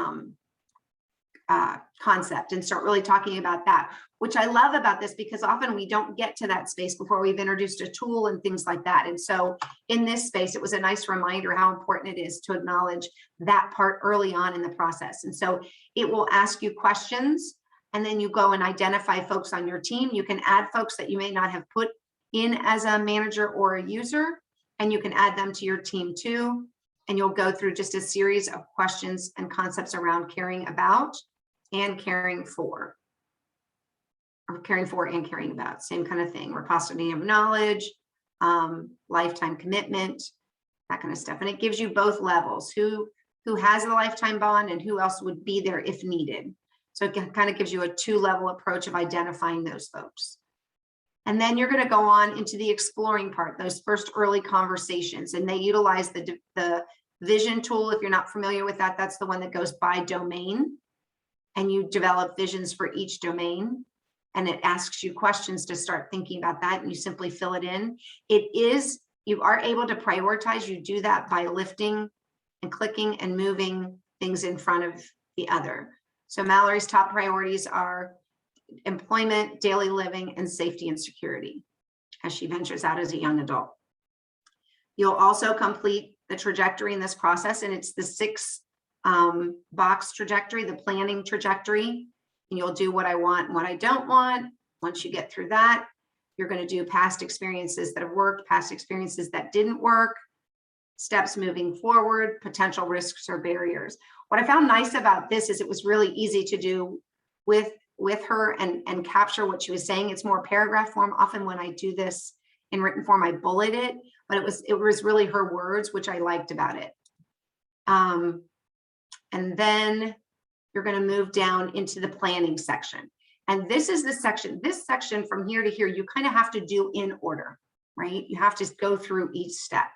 concept and start really talking about that, which I love about this because often we don't get to that space before we've introduced a tool and things like that. And so in this space, it was a nice reminder how important it is to acknowledge that part early on in the process. And so it will ask you questions, and then you go and identify folks on your team. You can add folks that you may not have put in as a manager or a user, and you can add them to your team too. And you'll go through just a series of questions and concepts around caring about and caring for, or caring for and caring about, same kind of thing. Repository of knowledge, lifetime commitment, that kind of stuff. And it gives you both levels, who has the lifetime bond and who else would be there if needed. So it kind of gives you a two-level approach of identifying those folks. And then you're going to go on into the exploring part, those first early conversations, and they utilize the vision tool. If you're not familiar with that, that's the one that goes by domain, and you develop visions for each domain, and it asks you questions to start thinking about that, and you simply fill it in. You are able to prioritize. You do that by lifting and clicking and moving things in front of the other. So Mallory's top priorities are employment, daily living, and safety and security as she ventures out as a young adult. You'll also complete the trajectory in this process, and it's the 6 box trajectory, the planning trajectory, and you'll do what I want and what I don't want. Once you get through that, you're going to do past experiences that have worked, past experiences that didn't work, steps moving forward, potential risks or barriers. What I found nice about this is it was really easy to do with her and capture what she was saying. It's more paragraph form. Often when I do this in written form. I bulleted it, but it was really her words, which I liked about it. And then you're going to move down into the planning section. And this is the section, this section from here to here, you kind of have to do in order, right? You have to go through each step.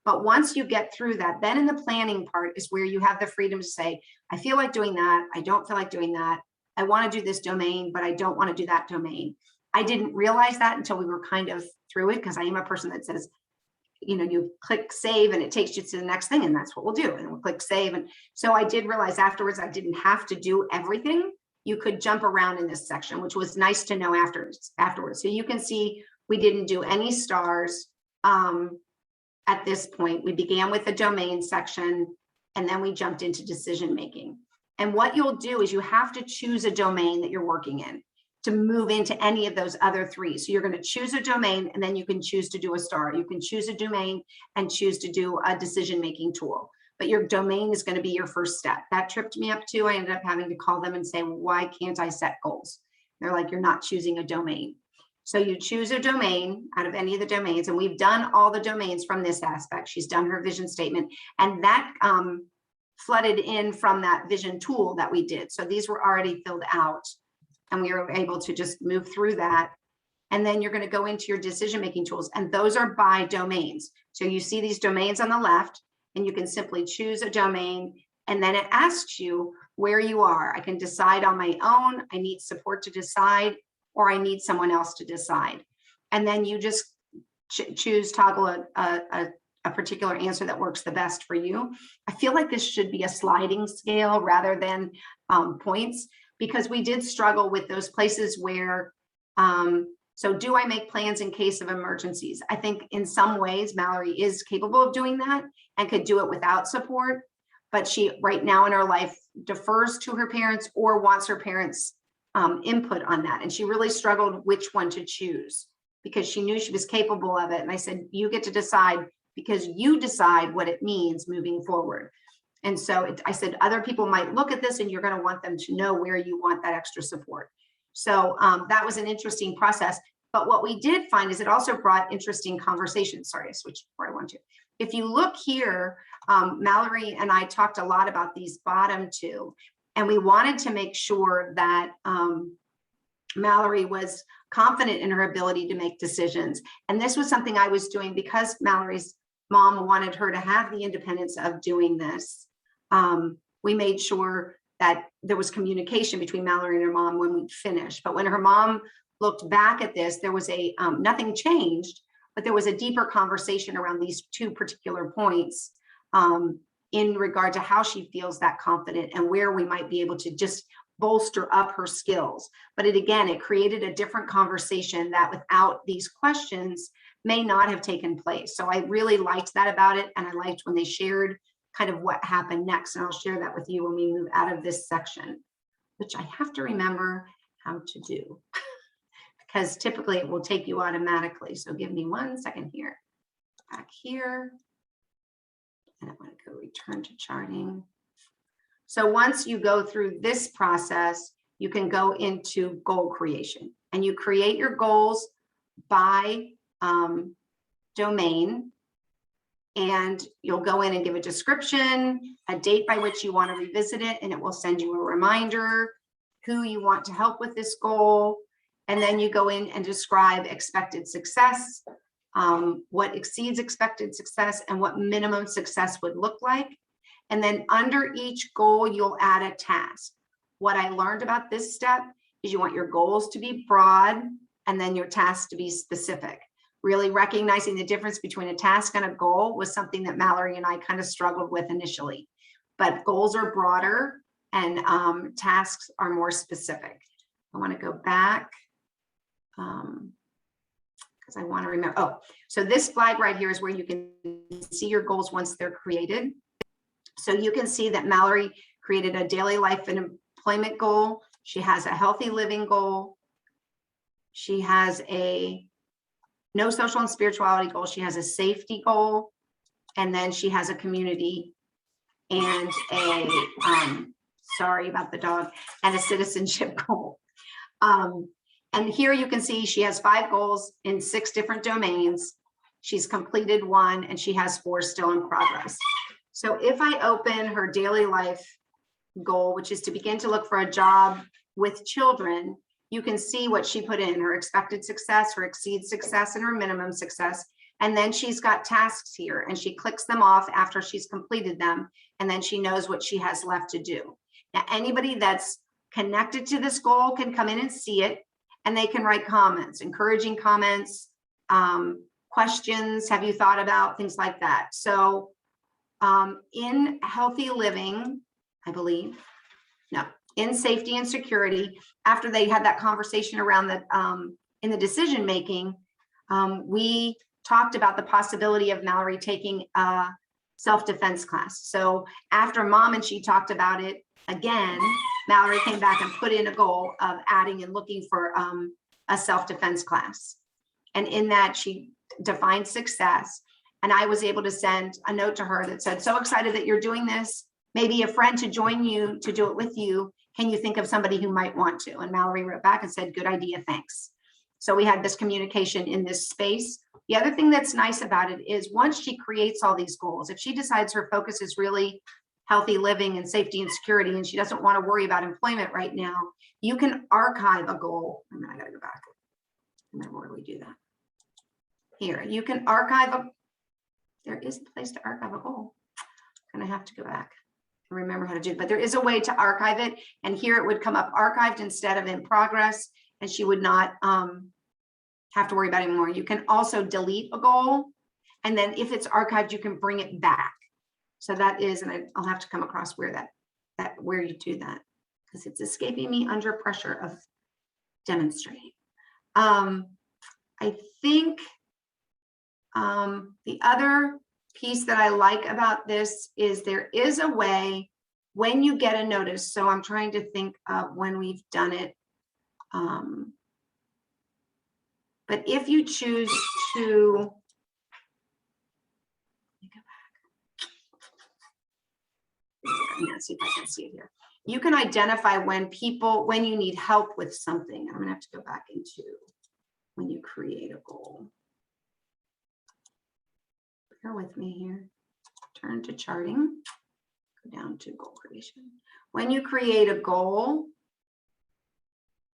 But once you get through that, then in the planning part is where you have the freedom to say, I feel like doing that. I don't feel like doing that. I want to do this domain, but I don't want to do that domain. I didn't realize that until we were kind of through it, because I am a person that says, you know, you click save and it takes you to the next thing, and that's what we'll do. And we'll click save. And so I did realize afterwards I didn't have to do everything. You could jump around in this section, which was nice to know afterwards. So you can see we didn't do any stars at this point. We began with the domain section, and then we jumped into decision making. And what you'll do is you have to choose a domain that you're working in to move into any of those other three. So you're going to choose a domain, and then you can choose to do a star. You can choose a domain and choose to do a decision-making tool. But your domain is going to be your first step. That tripped me up too. I ended up having to call them and say, why can't I set goals? They're like, you're not choosing a domain. So you choose a domain out of any of the domains, and we've done all the domains from this aspect. She's done her vision statement, and that flooded in from that vision tool that we did. So these were already filled out, and we were able to just move through that. And then you're going to go into your decision-making tools, and those are by domains. So you see these domains on the left, and you can simply choose a domain, and then it asks you where you are. I can decide on my own. I need support to decide, or I need someone else to decide. And then you just choose, toggle a particular answer that works the best for you. I feel like this should be a sliding scale rather than points, because we did struggle with those places where, so do I make plans in case of emergencies? I think in some ways, Mallory is capable of doing that and could do it without support, but she right now in her life defers to her parents or wants her parents' input on that. And she really struggled which one to choose, because she knew she was capable of it. And I said, you get to decide, because you decide what it means moving forward. And so I said, other people might look at this and you're going to want them to know where you want that extra support. So that was an interesting process. But what we did find is it also brought interesting conversations. Sorry, I switched before I want to. If you look here, Mallory and I talked a lot about these bottom two, and we wanted to make sure that Mallory was confident in her ability to make decisions. And this was something I was doing because Mallory's mom wanted her to have the independence of doing this. We made sure that there was communication between Mallory and her mom when we finished. But when her mom looked back at this, there was a, nothing changed, but there was a deeper conversation around these two particular points in regard to how she feels that confident and where we might be able to just bolster up her skills. But it created a different conversation that without these questions may not have taken place. So I really liked that about it. And I liked when they shared kind of what happened next. And I'll share that with you when we move out of this section, which I have to remember how to do because typically it will take you automatically. So give me 1 second here. Back here. And I want to go return to charting. So once you go through this process, you can go into goal creation, and you create your goals by domain, and you'll go in and give a description, a date by which you want to revisit it, and it will send you a reminder, who you want to help with this goal, and then you go in and describe expected success, what exceeds expected success, and what minimum success would look like. And then under each goal, you'll add a task. What I learned about this step is you want your goals to be broad and then your tasks to be specific. Really recognizing the difference between a task and a goal was something that Mallory and I kind of struggled with initially. But goals are broader and tasks are more specific. I want to go back because I want to remember. Oh, so this flag right here is where you can see your goals once they're created. So you can see that Mallory created a daily life and employment goal. She has a healthy living goal. She has a no social and spirituality goal. She has a safety goal. And then she has a community and a, sorry about the dog, and a citizenship goal. And And here you can see she has 5 goals in 6 different domains. She's completed 1 and she has 4 still in progress. So if I open her daily life goal, which is to begin to look for a job with children, you can see what she put in, her expected success, her exceed success, and her minimum success. And then she's got tasks here and she clicks them off after she's completed them. And then she knows what she has left to do. Now, anybody that's connected to this goal can come in and see it, and they can write comments, encouraging comments, questions, have you thought about, things like that. So in healthy living, I believe, no, in safety and security, after they had that conversation around the in the decision making, we talked about the possibility of Mallory taking a self-defense class. So after Mom and she talked about it again, Mallory came back and put in a goal of adding and looking for a self-defense class. And in that, she defined success. And I was able to send a note to her that said, so excited that you're doing this. Maybe a friend to join you to do it with you. Can you think of somebody who might want to? And Mallory wrote back and said, good idea, thanks. So we had this communication in this space. The other thing that's nice about it is once she creates all these goals, if she decides her focus is really healthy living and safety and security, and she doesn't want to worry about employment right now, you can archive a goal. I gotta go back. Where do we do that? Here, you can archive there is a place to archive a goal. I'm gonna have to go back and remember how to do it, but there is a way to archive it. And here it would come up archived instead of in progress, and she would not have to worry about it anymore. You can also delete a goal, and then if it's archived, you can bring it back. So that is, and I'll have to come across where where you do that, because it's escaping me under pressure of demonstrating. I think the other piece that I like about this is there is a way when you get a notice. So I'm trying to think of when we've done it. But if you choose to, let's see if I can see it here. You can identify when you need help with something. I'm gonna have to go back into when you create a goal. Bear with me here. Turn to charting, go down to goal creation. When you create a goal,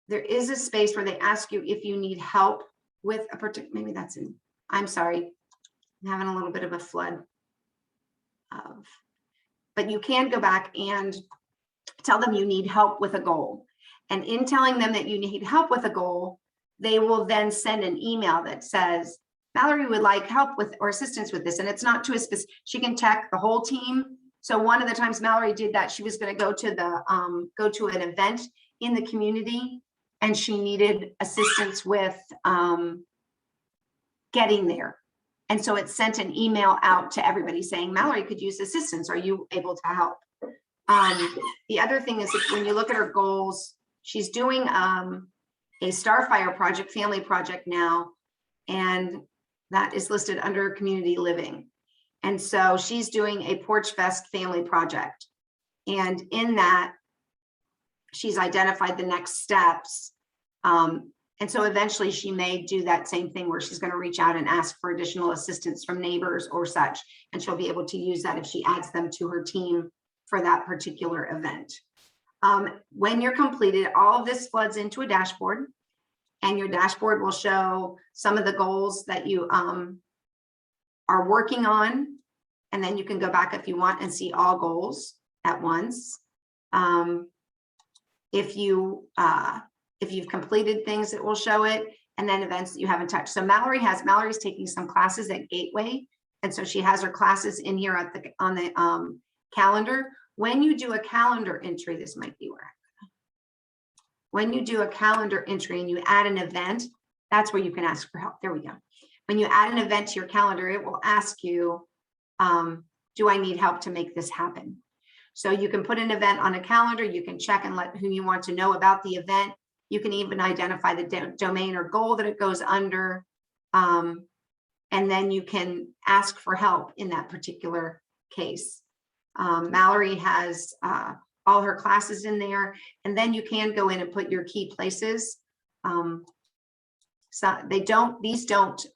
there is a space where they ask you if you need help with a particular, maybe that's in, I'm sorry, I'm having a little bit of a flood of, but you can go back and tell them you need help with a goal. And in telling them that you need help with a goal, they will then send an email that says, Mallory would like help with or assistance with this. And it's not to a specific, she can tag the whole team. So one of the times Mallory did that, she was going to go to an event in the community, and she needed assistance with getting there. And so it sent an email out to everybody saying, Mallory could use assistance. Are you able to help? The other thing is when you look at her goals, she's doing a Starfire project, family project now, and that is listed under community living. And so she's doing a Porch Fest family project. And in that, she's identified the next steps. And so eventually she may do that same thing where she's going to reach out and ask for additional assistance from neighbors or such. And she'll be able to use that if she adds them to her team for that particular event. When you're completed, all of this floods into a dashboard, and your dashboard will show some of the goals that you are working on. And then you can go back if you want and see all goals at once. If you've completed things, it will show it, and then events that you haven't touched. So Mallory's taking some classes at Gateway, and so she has her classes in here on the calendar. When you do a calendar entry, this might be where. When you do a calendar entry and you add an event, that's where you can ask for help. There we go. When you add an event to your calendar, it will ask you, do I need help to make this happen? So you can put an event on a calendar. You can check and let who you want to know about the event. You can even identify the domain or goal that it goes under. And then you can ask for help in that particular case. Mallory has all her classes in there, and then you can go in and put your key places. So these don't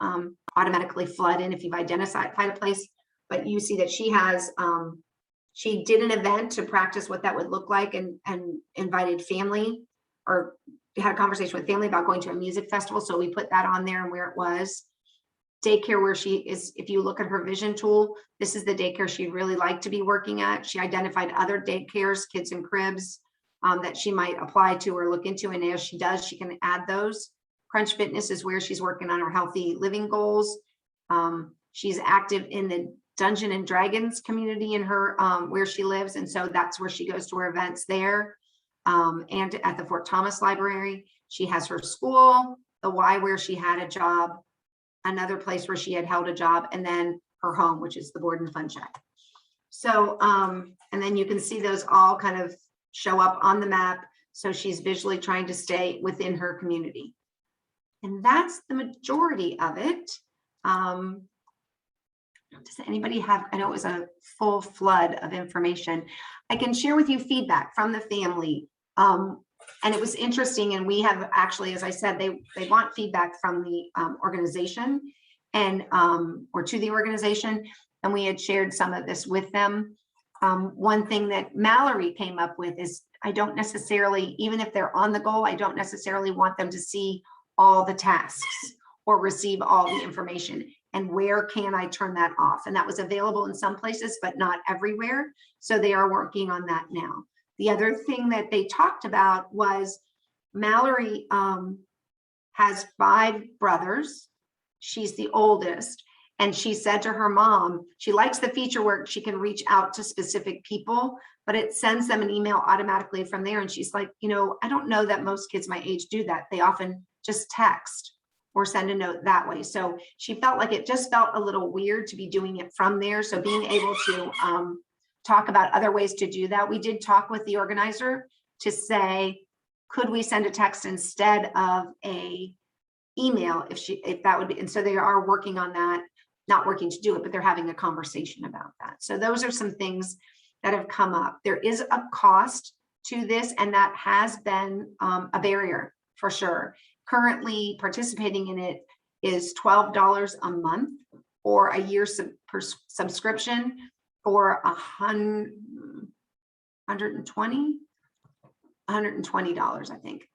automatically flood in if you've identified a place, but you see that she did an event to practice what that would look like and invited family, or had a conversation with family about going to a music festival. So we put that on there and where it was. Daycare where she is, if you look at her vision tool, this is the daycare she'd really like to be working at. She identified other daycares, kids and cribs, that she might apply to or look into. And as she does, she can add those. Crunch Fitness is where she's working on her healthy living goals. She's active in the Dungeon and Dragons community in her where she lives. And so that's where she goes to her events there. And at the Fort Thomas Library, she has her school, the Y where she had a job, another place where she had held a job, and then her home, which is the Board and Fun Shack. So, and then you can see those all kind of show up on the map. So she's visually trying to stay within her community. And that's the majority of it. Does anybody have, I know it was a full flood of information. I can share with you feedback from the family. And it was interesting. And we have actually, as I said, they want feedback from the organization and, or to the organization. And we had shared some of this with them. One thing that Mallory came up with is I don't necessarily, even if they're on the goal, I don't necessarily want them to see all the tasks or receive all the information. And where can I turn that off? And that was available in some places, but not everywhere. So they are working on that now. The other thing that they talked about was Mallory has 5 brothers. She's the oldest. And she said to her mom, she likes the feature where she can reach out to specific people, but it sends them an email automatically from there. And she's like, you know, I don't know that most kids my age do that. They often just text or send a note that way. So she felt like it just felt a little weird to be doing it from there. So being able to talk about other ways to do that. We did talk with the organizer to say, could we send a text instead of a email if that would be, and so they are working on that, not working to do it, but they're having a conversation about that. So those are some things that have come up. There is a cost to this, and that has been a barrier for sure. Currently participating in it is $12 a month or a year subscription for $120, I think,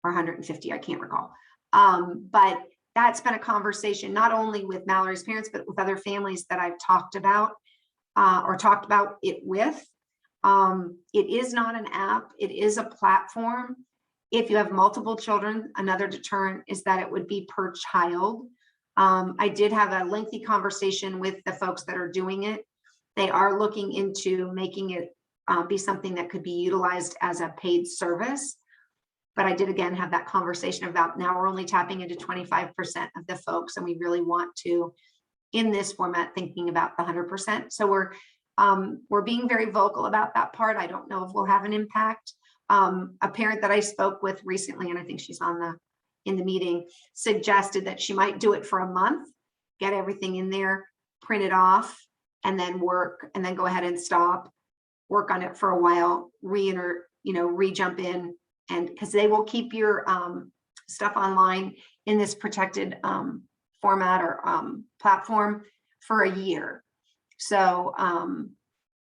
or 150, I can't recall. But that's been a conversation, not only with Mallory's parents, but with other families that I've talked about or talked about it with. It is not an app, it is a platform. If you have multiple children, another deterrent is that it would be per child. I did have a lengthy conversation with the folks that are doing it. They are looking into making it be something that could be utilized as a paid service. But I did again have that conversation about now we're only tapping into 25% of the folks, and we really want to, in this format, thinking about the 100%. So we're being very vocal about that part. I don't know if we'll have an impact. A parent that I spoke with recently, and I think she's in the meeting, suggested that she might do it for a month, get everything in there, print it off, and then work, and then go ahead and stop, work on it for a while, re-jump in, and because they will keep your stuff online in this protected format or platform for a year. So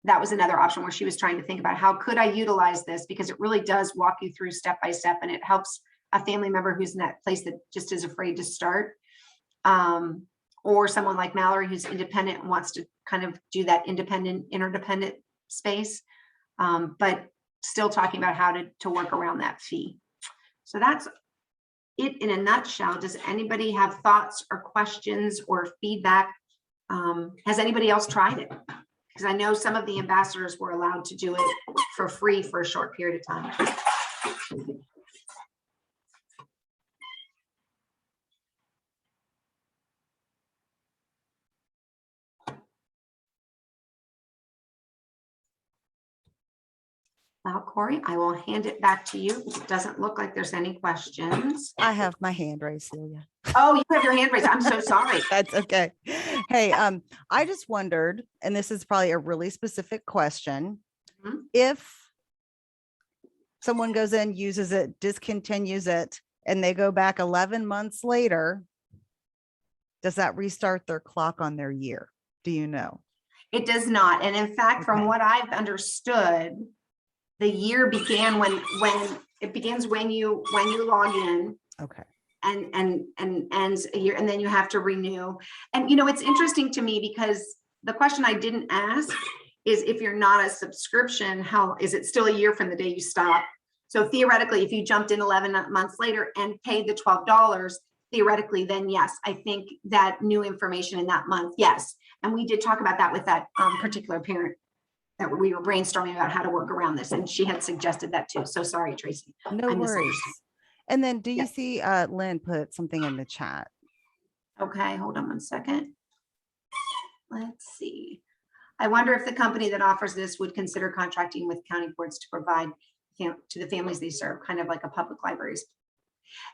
that was another option where she was trying to think about how could I utilize this, because it really does walk you through step by step, and it helps a family member who's in that place that just is afraid to start, or someone like Mallory who's independent and wants to kind of do that interdependent space, but still talking about how to work around that fee. So that's it in a nutshell. Does anybody have thoughts or questions or feedback? Has anybody else tried it? Because I know some of the ambassadors were allowed to do it for free for a short period of time. Well, Corey, I will hand it back to you. It doesn't look like there's any questions. I have my hand raised, Celia. Oh, you have your hand raised. I'm so sorry. That's okay. Hey, I just wondered, and this is probably a really specific question. Mhm. If someone goes in, uses it, discontinues it, and they go back 11 months later, does that restart their clock on their year? Do you know? It does not. And in fact, from Okay. what I've understood, the year began when it begins when you log in Okay. and ends a year, and then you have to renew. And it's interesting to me because the question I didn't ask is, if you're not a subscription, how is it still a year from the day you stop? So theoretically, if you jumped in 11 months later and paid the $12, theoretically, then yes, I think that new information in that month, yes. And we did talk about that with that particular parent that we were brainstorming about how to work around this, and she had suggested that too. So sorry, Tracy. No I worries. misunderstood. And then do you Yes. see Lynn put something in the chat? Okay, hold on one second. Let's see. I wonder if the company that offers this would consider contracting with county boards to provide to the families they serve, kind of like a public libraries.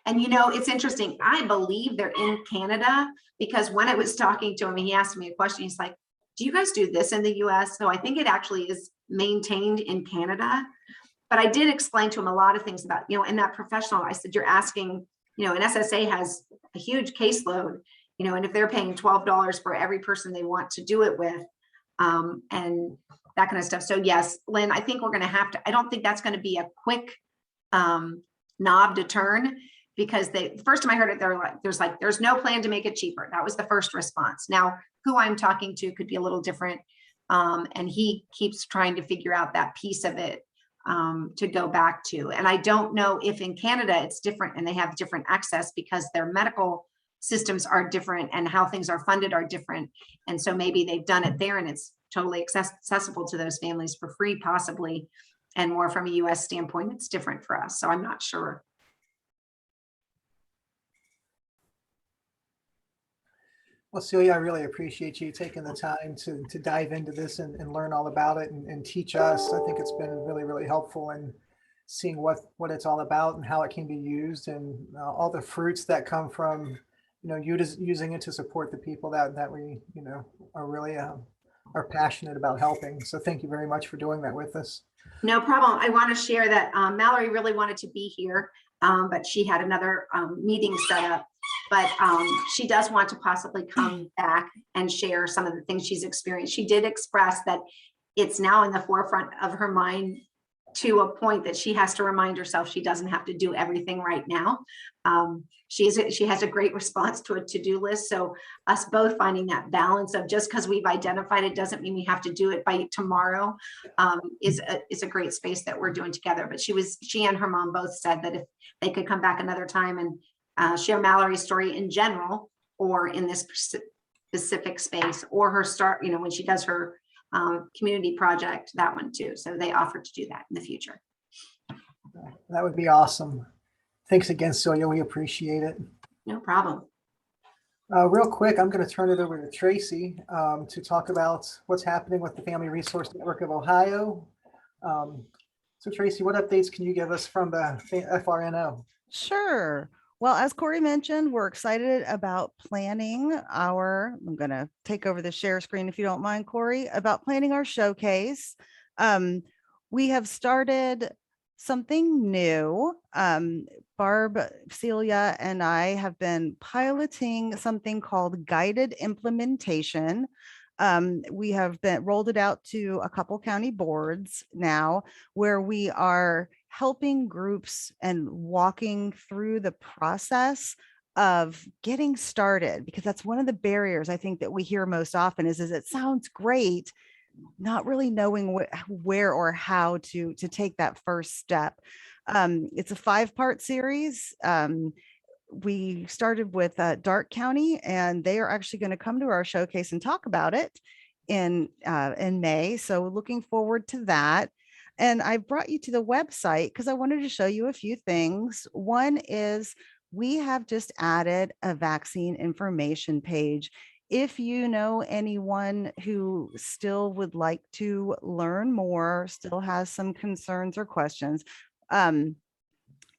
And it's interesting. I believe they're in Canada, because when I was talking to him, he asked me a question. He's like, do you guys do this in the US? So I think it actually is maintained in Canada. But I did explain to him a lot of things about, in that professional, I said, you're asking, an SSA has a huge caseload, and if they're paying $12 for every person they want to do it with, and that kind of stuff. So yes, Lynn, I think we're going to have to, I don't think that's going to be a quick knob to turn, because the first time I heard it, there's no plan to make it cheaper. That was the first response. Now, who I'm talking to could be a little different. And he keeps trying to figure out that piece of it to go back to. And I don't know if in Canada it's different and they have different access, because their medical systems are different and how things are funded are different. And so maybe they've done it there and it's totally accessible to those families for free, possibly. And more from a US standpoint, it's different for us. So I'm not sure. Well, Celia, I really appreciate you taking the time to dive into this and learn all about it and teach us. I think it's been really, really helpful in seeing what it's all about and how it can be used, and all the fruits that come from, using it to support the people that we, are really are passionate about helping. So thank you very much for doing that with us. No problem. I want to share that Mallory really wanted to be here, but she had another meeting set up. But she does want to possibly come back and share some of the things she's experienced. She did express that it's now in the forefront of her mind, to a point that she has to remind herself she doesn't have to do everything right now. She has a great response to a to-do list. So us both finding that balance of, just because we've identified it doesn't mean we have to do it by tomorrow, is a great space that we're doing together. But she and her mom both said that if they could come back another time and share Mallory's story in general, or in this specific space, or her start, when she does her community project, that one too. So they offered to do that in the future. That would be awesome. Thanks again, Celia. We appreciate it. No problem. Real quick, I'm going to turn it over to Tracy to talk about what's happening with the Family Resource Network of Ohio. So Tracy, what updates can you give us from the FRNO? Sure. Well, as Corey mentioned, we're excited about planning I'm going to take over the share screen if you don't mind, Corey, about planning our showcase. We have started something new. Barb, Celia, and I have been piloting something called guided implementation. We have rolled it out to a couple county boards now, where we are helping groups and walking through the process of getting started, because that's one of the barriers I think that we hear most often is it sounds great, not really knowing where or how to take that first step. It's a 5-part series. We started with Darke County, and they are actually going to come to our showcase and talk about it in May. So looking forward to that. And I brought you to the website because I wanted to show you a few things. One is we have just added a vaccine information page. If you know anyone who still would like to learn more, still has some concerns or questions,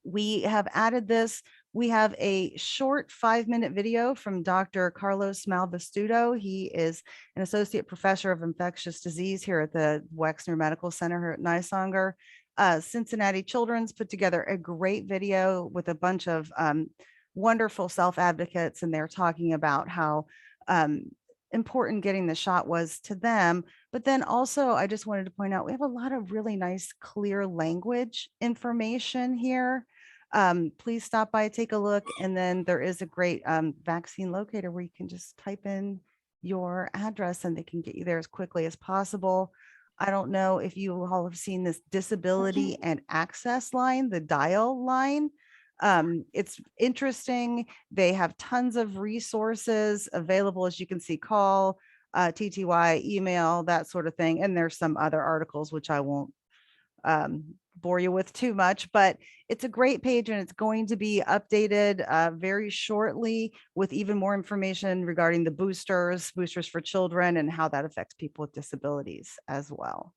we have added this. We have a short 5-minute video from Dr. Carlos Malvestuto. He is an associate professor of infectious disease here at the Wexner Medical Center here at Nisonger. Cincinnati Children's put together a great video with a bunch of wonderful self-advocates, and they're talking about how important getting the shot was to them. But then also, I just wanted to point out, we have a lot of really nice, clear language information here. Please stop by, take a look. And then there is a great vaccine locator where you can just type in your address and they can get you there as quickly as possible. I don't know if you all have seen this disability and access line, the dial line. It's interesting. They have tons of resources available, as you can see, call, TTY, email, that sort of thing. And there's some other articles, which I won't bore you with too much, but it's a great page and it's going to be updated very shortly with even more information regarding the boosters for children and how that affects people with disabilities as well.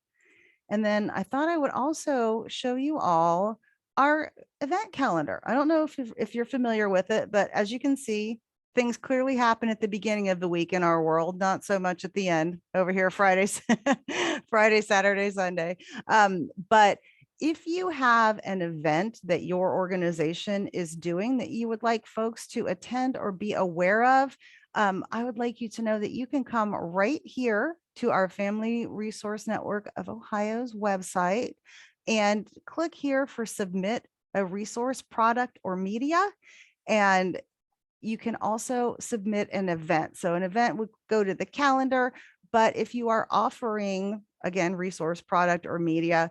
And then I thought I would also show you all our event calendar. I don't know if you're familiar with it, but as you can see, things clearly happen at the beginning of the week in our world, not so much at the end over here, Fridays, Friday, Saturday, Sunday. But if you have an event that your organization is doing that you would like folks to attend or be aware of, I would like you to know that you can come right here to our Family Resource Network of Ohio's website and click here for submit a resource, product, or media. And you can also submit an event. So an event would go to the calendar, but if you are offering, again, resource, product, or media,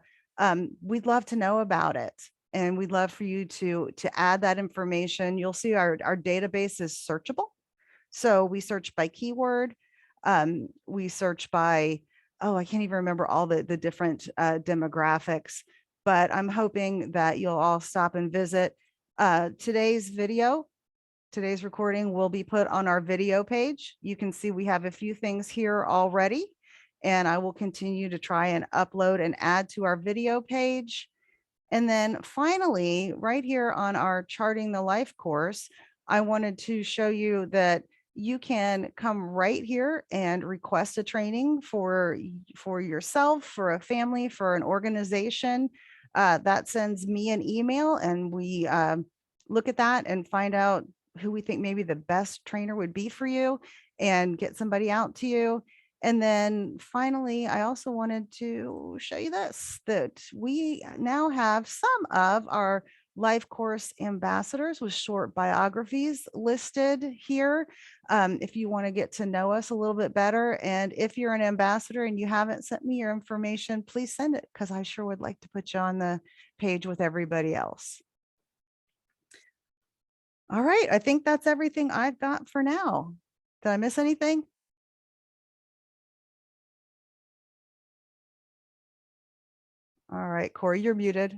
we'd love to know about it. And we'd love for you to add that information. You'll see our database is searchable. So we search by keyword. We search by, I can't even remember all the different demographics, but I'm hoping that you'll all stop and visit. Today's recording will be put on our video page. You can see we have a few things here already, and I will continue to try and upload and add to our video page. And then finally, right here on our Charting the Life course, I wanted to show you that you can come right here and request a training for yourself, for a family, for an organization. That sends me an email and we look at that and find out who we think maybe the best trainer would be for you and get somebody out to you. And then finally, I also wanted to show you this, that we now have some of our LifeCourse ambassadors with short biographies listed here. If you want to get to know us a little bit better, and if you're an ambassador and you haven't sent me your information, please send it, because I sure would like to put you on the page with everybody else. All right, I think that's everything I've got for now. Did I miss anything? All right, Corey, you're muted.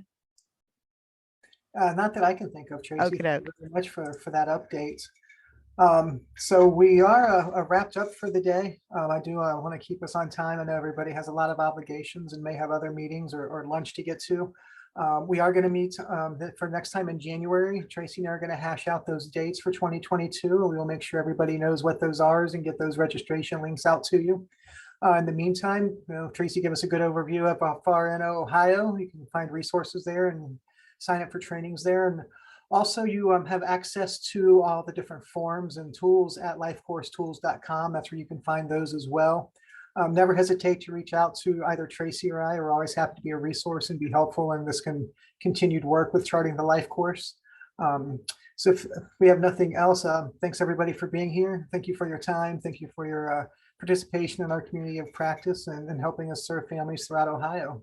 Not that I can think of, Tracy. Okay. Thank you very much for that update. So we are wrapped up for the day. I do want to keep us on time. I know everybody has a lot of obligations and may have other meetings or lunch to get to. We are going to meet for next time in January. Tracy and I are going to hash out those dates for 2022. We will make sure everybody knows what those are and get those registration links out to you. In the meantime, Tracy gave us a good overview of FARNO, Ohio. You can find resources there and sign up for trainings there. And also you have access to all the different forms and tools at lifecoursetools.com. That's where you can find those as well. Never hesitate to reach out to either Tracy or I. We're always happy to be a resource and be helpful in this continued work with charting the life course. So if we have nothing else, thanks everybody for being here. Thank you for your time. Thank you for your participation in our community of practice and helping us serve families throughout Ohio.